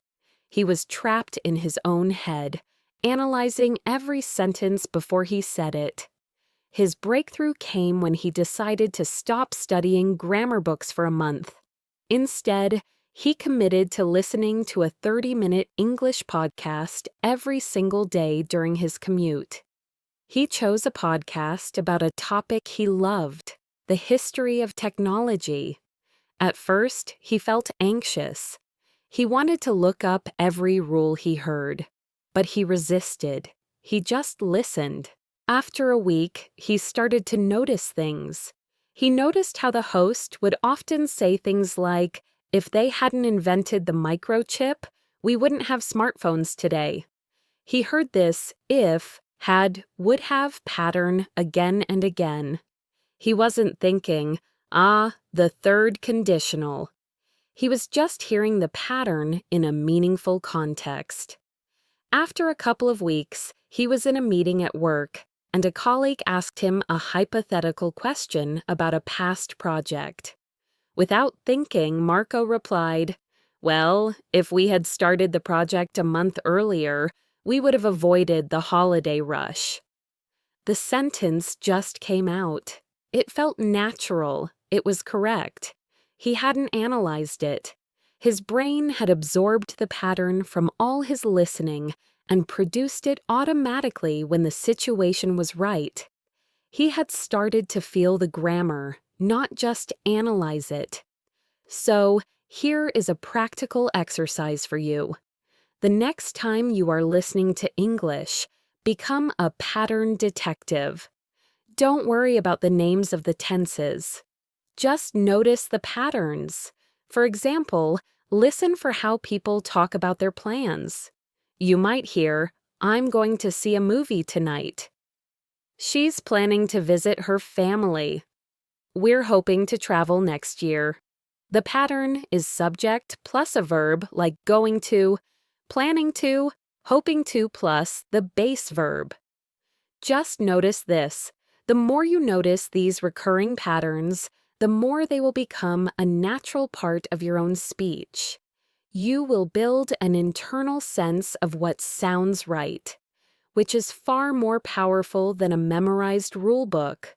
He was trapped in his own head, analyzing every sentence before he said it. His breakthrough came when he decided to stop studying grammar books for a month. Instead, he committed to listening to a 30-minute English podcast every single day during his commute. He chose a podcast about a topic he loved, the history of technology. At first, he felt anxious. He wanted to look up every rule he heard, but he resisted. He just listened. After a week, he started to notice things. He noticed how the host would often say things like, "If they hadn't invented the microchip, we wouldn't have smartphones today." He heard this if, had, would have pattern again and again. He wasn't thinking, the third conditional. He was just hearing the pattern in a meaningful context. After a couple of weeks, he was in a meeting at work, and a colleague asked him a hypothetical question about a past project. Without thinking, Marco replied, "Well, if we had started the project a month earlier, we would have avoided the holiday rush." The sentence just came out. It felt natural. It was correct. He hadn't analyzed it. His brain had absorbed the pattern from all his listening and produced it automatically when the situation was right. He had started to feel the grammar, not just analyze it. So, here is a practical exercise for you. The next time you are listening to English, become a pattern detective. Don't worry about the names of the tenses. Just notice the patterns. For example, listen for how people talk about their plans. You might hear, "I'm going to see a movie tonight." "She's planning to visit her family." "We're hoping to travel next year." The pattern is subject plus a verb like going to, planning to, hoping to plus the base verb. Just notice this. The more you notice these recurring patterns, the more they will become a natural part of your own speech. You will build an internal sense of what sounds right, which is far more powerful than a memorized rule book.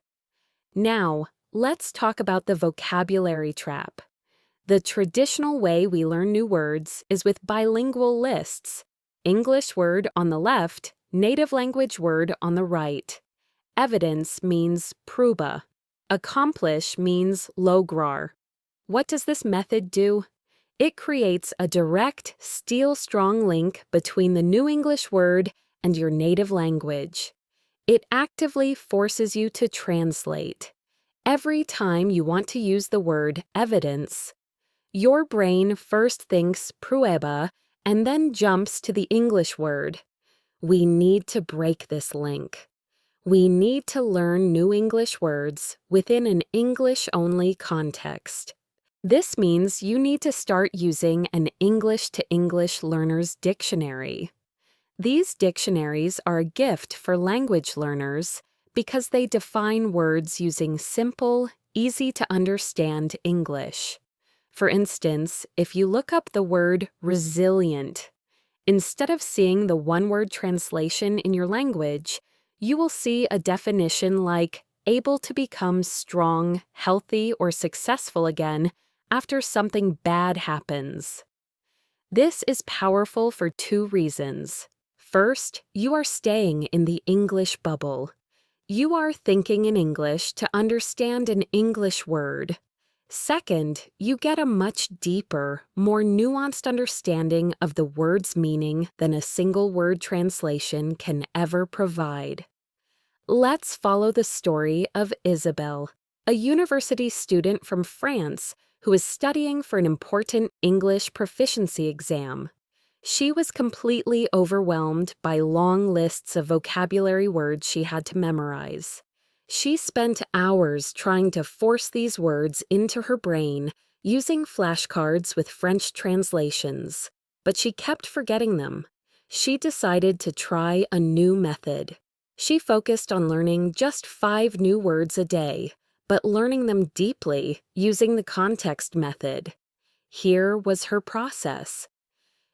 Now, let's talk about the vocabulary trap. The traditional way we learn new words is with bilingual lists. English word on the left, native language word on the right. Evidence means prueba. Accomplish means lograr. What does this method do? It creates a direct, steel-strong link between the new English word and your native language. It actively forces you to translate. Every time you want to use the word evidence, your brain first thinks prueba and then jumps to the English word. We need to break this link. We need to learn new English words within an English-only context. This means you need to start using an English-to-English learner's dictionary. These dictionaries are a gift for language learners because they define words using simple, easy-to-understand English. For instance, if you look up the word resilient, instead of seeing the one-word translation in your language, you will see a definition like able to become strong, healthy, or successful again after something bad happens. This is powerful for two reasons. First, you are staying in the English bubble. You are thinking in English to understand an English word. Second, you get a much deeper, more nuanced understanding of the word's meaning than a single word translation can ever provide. Let's follow the story of Isabelle, a university student from France who is studying for an important English proficiency exam. She was completely overwhelmed by long lists of vocabulary words she had to memorize. She spent hours trying to force these words into her brain using flashcards with French translations, but she kept forgetting them. She decided to try a new method. She focused on learning just 5 new words a day, but learning them deeply using the context method. Here was her process.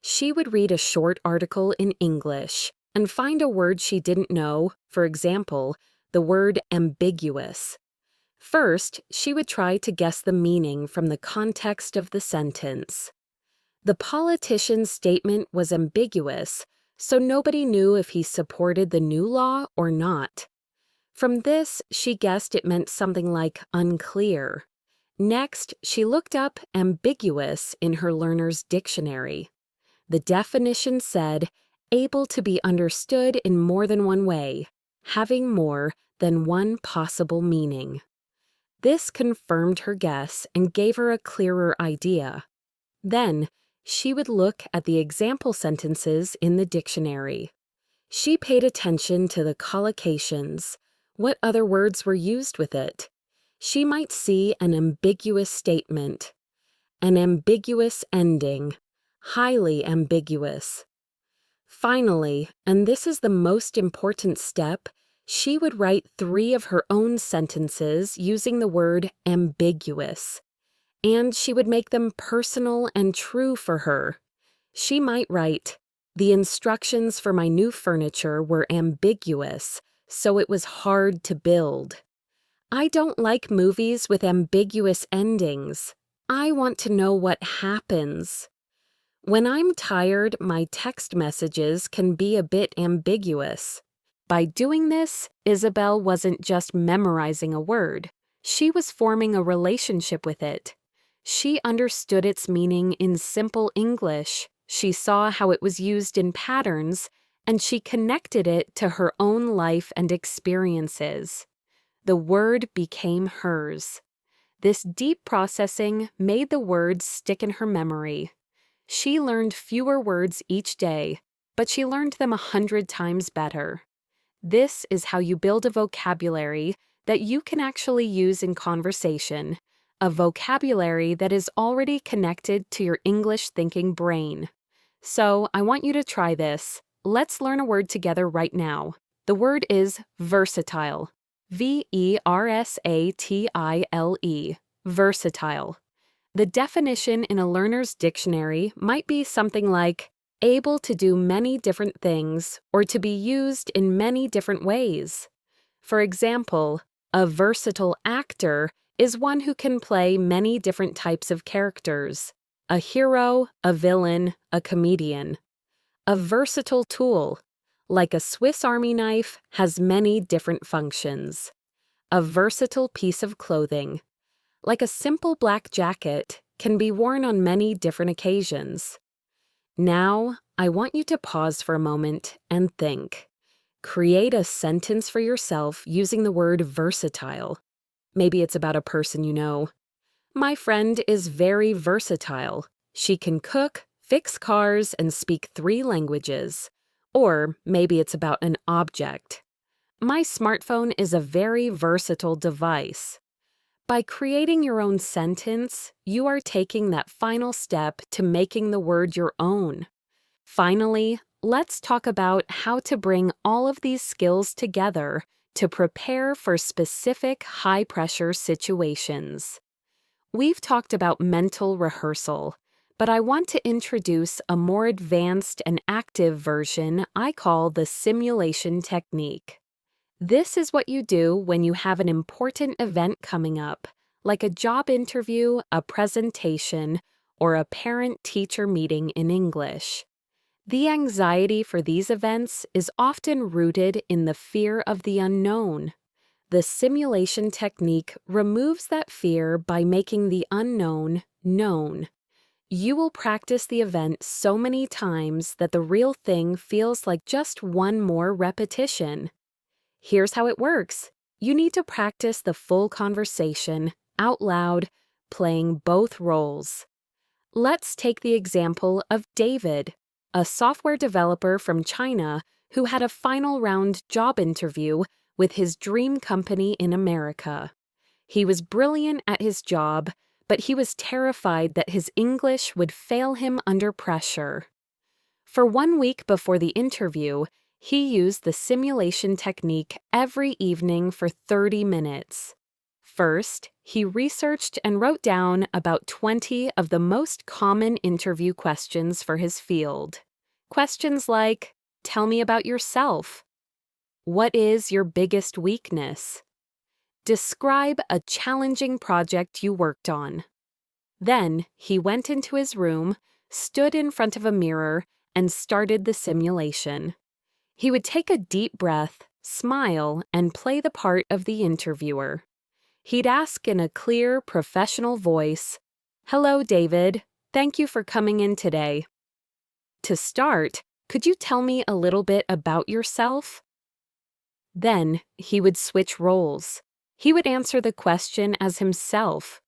She would read a short article in English and find a word she didn't know, for example, the word ambiguous. First, she would try to guess the meaning from the context of the sentence. The politician's statement was ambiguous, so nobody knew if he supported the new law or not. From this, she guessed it meant something like unclear. Next, she looked up ambiguous in her learner's dictionary. The definition said, able to be understood in more than one way, having more than one possible meaning. This confirmed her guess and gave her a clearer idea. Then, she would look at the example sentences in the dictionary. She paid attention to the collocations, what other words were used with it. She might see an ambiguous statement, an ambiguous ending, highly ambiguous. Finally, and this is the most important step, she would write 3 of her own sentences using the word ambiguous. And she would make them personal and true for her. She might write, "The instructions for my new furniture were ambiguous, so it was hard to build. I don't like movies with ambiguous endings. I want to know what happens. When I'm tired, my text messages can be a bit ambiguous." By doing this, Isabelle wasn't just memorizing a word. She was forming a relationship with it. She understood its meaning in simple English. She saw how it was used in patterns, and she connected it to her own life and experiences. The word became hers. This deep processing made the words stick in her memory. She learned fewer words each day, but she learned them 100 times better. This is how you build a vocabulary that you can actually use in conversation, a vocabulary that is already connected to your English-thinking brain. So I want you to try this. Let's learn a word together right now. The word is versatile. versatile. Versatile. The definition in a learner's dictionary might be something like able to do many different things or to be used in many different ways. For example, a versatile actor is one who can play many different types of characters: a hero, a villain, a comedian. A versatile tool, like a Swiss Army knife, has many different functions. A versatile piece of clothing, like a simple black jacket, can be worn on many different occasions. Now, I want you to pause for a moment and think. Create a sentence for yourself using the word versatile. Maybe it's about a person you know. My friend is very versatile. She can cook, fix cars, and speak 3 languages. Or maybe it's about an object. My smartphone is a very versatile device. By creating your own sentence, you are taking that final step to making the word your own. Finally, let's talk about how to bring all of these skills together to prepare for specific high-pressure situations. We've talked about mental rehearsal, but I want to introduce a more advanced and active version I call the simulation technique. This is what you do when you have an important event coming up, like a job interview, a presentation, or a parent-teacher meeting in English. The anxiety for these events is often rooted in the fear of the unknown. The simulation technique removes that fear by making the unknown known. You will practice the event so many times that the real thing feels like just one more repetition. Here's how it works. You need to practice the full conversation, out loud, playing both roles. Let's take the example of David, a software developer from China who had a final round job interview with his dream company in America. He was brilliant at his job, but he was terrified that his English would fail him under pressure. For 1 week before the interview, he used the simulation technique every evening for 30 minutes. First, he researched and wrote down about 20 of the most common interview questions for his field. Questions like, "Tell me about yourself." "What is your biggest weakness?" "Describe a challenging project you worked on." Then, he went into his room, stood in front of a mirror, and started the simulation. He would take a deep breath, smile, and play the part of the interviewer. He'd ask in a clear, professional voice, "Hello, David. Thank you for coming in today. To start, could you tell me a little bit about yourself?" Then, he would switch roles. He would answer the question as himself.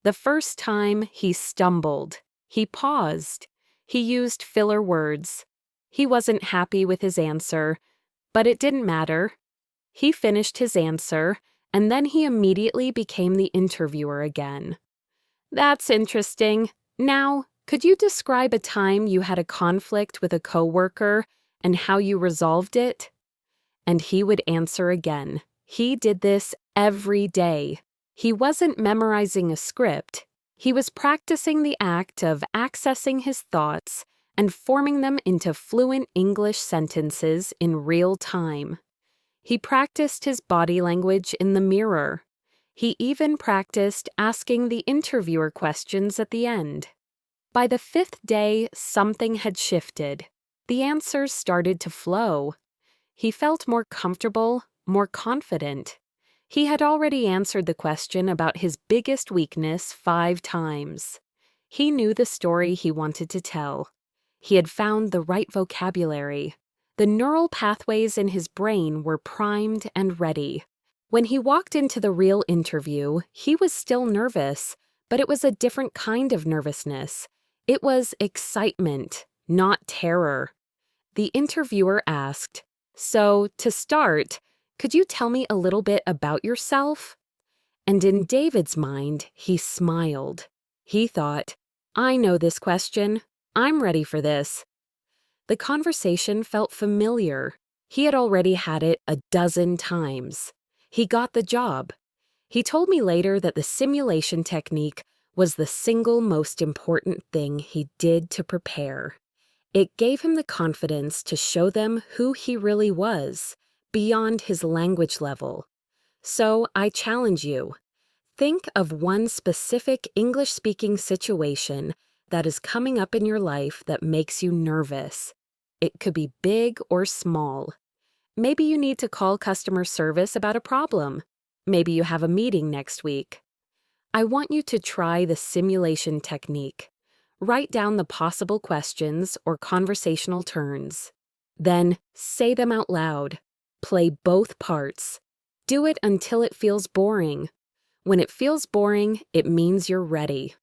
The first time, he stumbled. He paused. He used filler words. He wasn't happy with his answer, but it didn't matter. He finished his answer, and then he immediately became the interviewer again. "That's interesting. Now, could you describe a time you had a conflict with a coworker and how you resolved it?" And he would answer again. He did this every day. He wasn't memorizing a script. He was practicing the act of accessing his thoughts and forming them into fluent English sentences in real time. He practiced his body language in the mirror. He even practiced asking the interviewer questions at the end. By the 5th day, something had shifted. The answers started to flow. He felt more comfortable, more confident. He had already answered the question about his biggest weakness 5 times. He knew the story he wanted to tell. He had found the right vocabulary. The neural pathways in his brain were primed and ready. When he walked into the real interview, he was still nervous, but it was a different kind of nervousness. It was excitement, not terror. The interviewer asked, "So, to start, could you tell me a little bit about yourself?" And in David's mind, he smiled. He thought, I know this question. I'm ready for this. The conversation felt familiar. He had already had it a dozen times. He got the job. He told me later that the simulation technique was the single most important thing he did to prepare. It gave him the confidence to show them who he really was, beyond his language level. So I challenge you. Think of one specific English-speaking situation that is coming up in your life that makes you nervous. It could be big or small. Maybe you need to call customer service about a problem. Maybe you have a meeting next week. I want you to try the simulation technique. Write down the possible questions or conversational turns. Then say them out loud. Play both parts. Do it until it feels boring. When it feels boring, it means you're ready.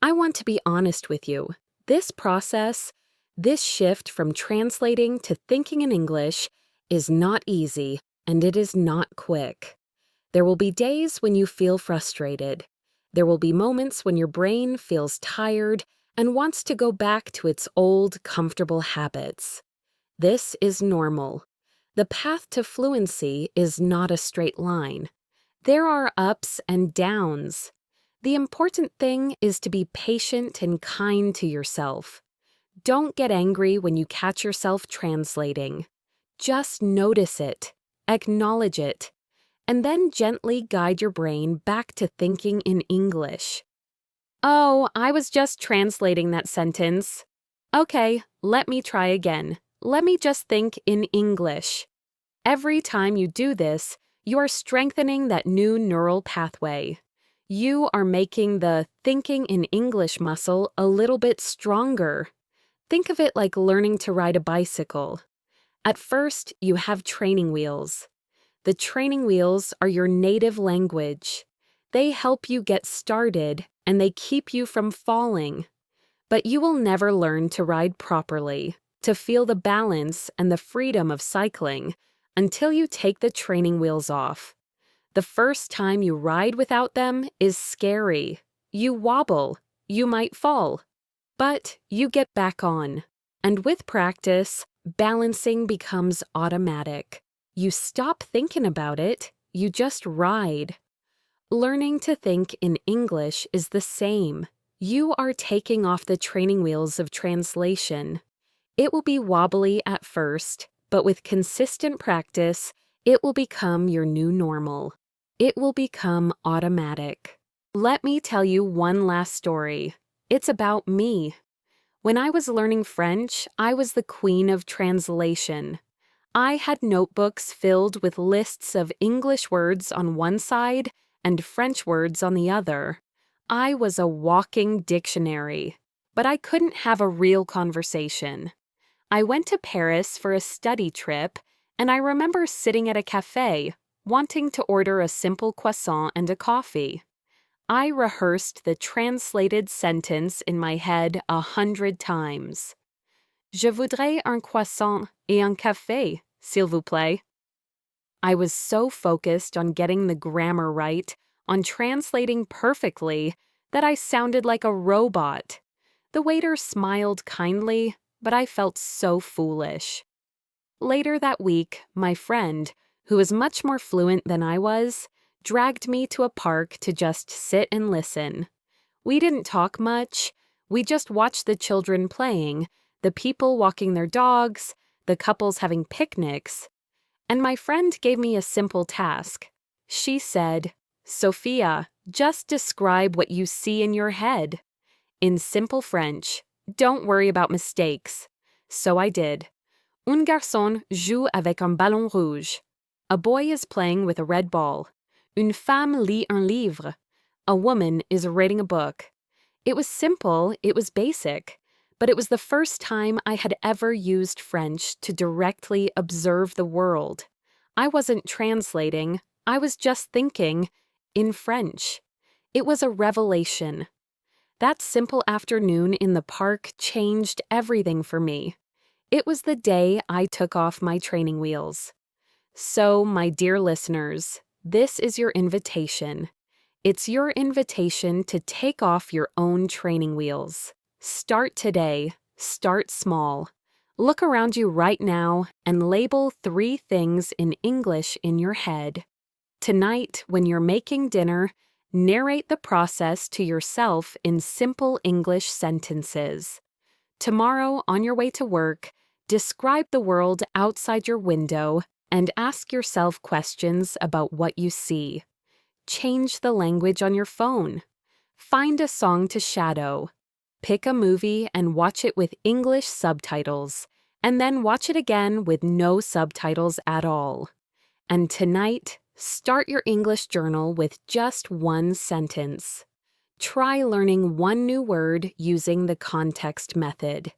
I want to be honest with you. This process, this shift from translating to thinking in English, is not easy and it is not quick. There will be days when you feel frustrated. There will be moments when your brain feels tired and wants to go back to its old, comfortable habits. This is normal. The path to fluency is not a straight line. There are ups and downs. The important thing is to be patient and kind to yourself. Don't get angry when you catch yourself translating. Just notice it, acknowledge it, and then gently guide your brain back to thinking in English. Oh, I was just translating that sentence. Okay, let me try again. Let me just think in English. Every time you do this, you are strengthening that new neural pathway. You are making the thinking in English muscle a little bit stronger. Think of it like learning to ride a bicycle. At first, you have training wheels. The training wheels are your native language. They help you get started and they keep you from falling. But you will never learn to ride properly, to feel the balance and the freedom of cycling, until you take the training wheels off. The first time you ride without them is scary. You wobble. You might fall. But you get back on. And with practice, balancing becomes automatic. You stop thinking about it, you just ride. Learning to think in English is the same. You are taking off the training wheels of translation. It will be wobbly at first, but with consistent practice, it will become your new normal. It will become automatic. Let me tell you one last story. It's about me. When I was learning French, I was the queen of translation. I had notebooks filled with lists of English words on one side and French words on the other. I was a walking dictionary, but I couldn't have a real conversation. I went to Paris for a study trip, and I remember sitting at a cafe, wanting to order a simple croissant and a coffee. I rehearsed the translated sentence in my head 100 times. Je voudrais un croissant et un café, s'il vous plaît. I was so focused on getting the grammar right, on translating perfectly, that I sounded like a robot. The waiter smiled kindly, but I felt so foolish. Later that week, my friend, who was much more fluent than I was, dragged me to a park to just sit and listen. We didn't talk much. We just watched the children playing, the people walking their dogs, the couples having picnics. And my friend gave me a simple task. She said, Sophia, just describe what you see in your head. In simple French, don't worry about mistakes. So I did. Un garçon joue avec un ballon rouge. A boy is playing with a red ball. Une femme lit un livre. A woman is reading a book. It was simple, it was basic, but it was the first time I had ever used French to directly observe the world. I wasn't translating, I was just thinking in French. It was a revelation. That simple afternoon in the park changed everything for me. It was the day I took off my training wheels. So, my dear listeners, this is your invitation. It's your invitation to take off your own training wheels. Start today. Start small. Look around you right now and label 3 things in English in your head. Tonight, when you're making dinner, narrate the process to yourself in simple English sentences. Tomorrow, on your way to work, describe the world outside your window and ask yourself questions about what you see. Change the language on your phone. Find a song to shadow. Pick a movie and watch it with English subtitles, and then watch it again with no subtitles at all. And tonight, start your English journal with just 1 sentence. Try learning 1 new word using the context method.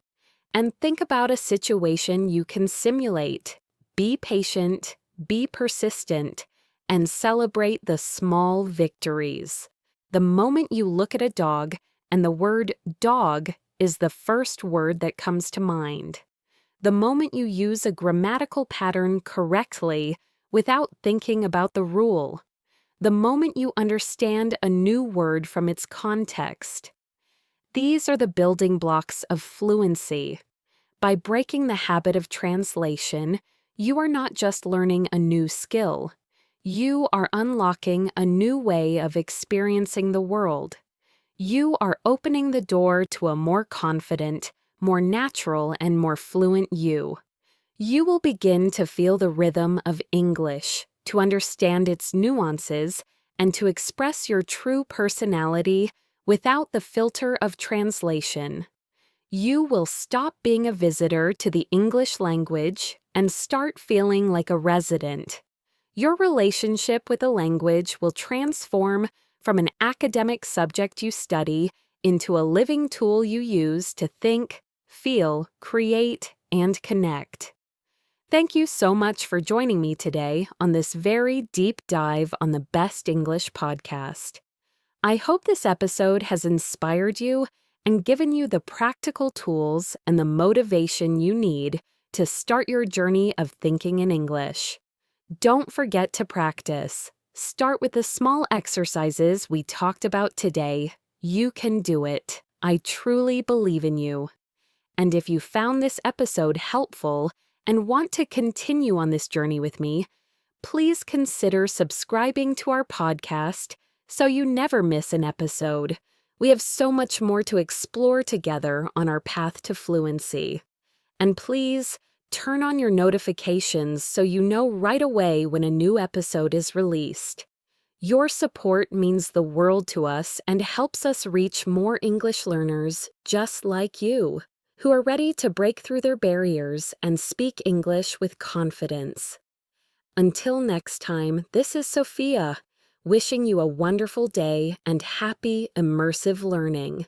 And think about a situation you can simulate. Be patient, be persistent, and celebrate the small victories. The moment you look at a dog, and the word dog is the first word that comes to mind. The moment you use a grammatical pattern correctly without thinking about the rule. The moment you understand a new word from its context. These are the building blocks of fluency. By breaking the habit of translation, you are not just learning a new skill. You are unlocking a new way of experiencing the world. You are opening the door to a more confident, more natural, and more fluent you. You will begin to feel the rhythm of English, to understand its nuances, and to express your true personality without the filter of translation. You will stop being a visitor to the English language and start feeling like a resident. Your relationship with the language will transform from an academic subject you study into a living tool you use to think, feel, create, and connect. Thank you so much for joining me today on this very deep dive on the Best English podcast. I hope this episode has inspired you and given you the practical tools and the motivation you need to start your journey of thinking in English. Don't forget to practice. Start with the small exercises we talked about today. You can do it. I truly believe in you. And if you found this episode helpful and want to continue on this journey with me, please consider subscribing to our podcast so you never miss an episode. We have so much more to explore together on our path to fluency. And please, turn on your notifications so you know right away when a new episode is released. Your support means the world to us and helps us reach more English learners just like you, who are ready to break through their barriers and speak English with confidence. Until next time, this is Sophia, wishing you a wonderful day and happy, immersive learning.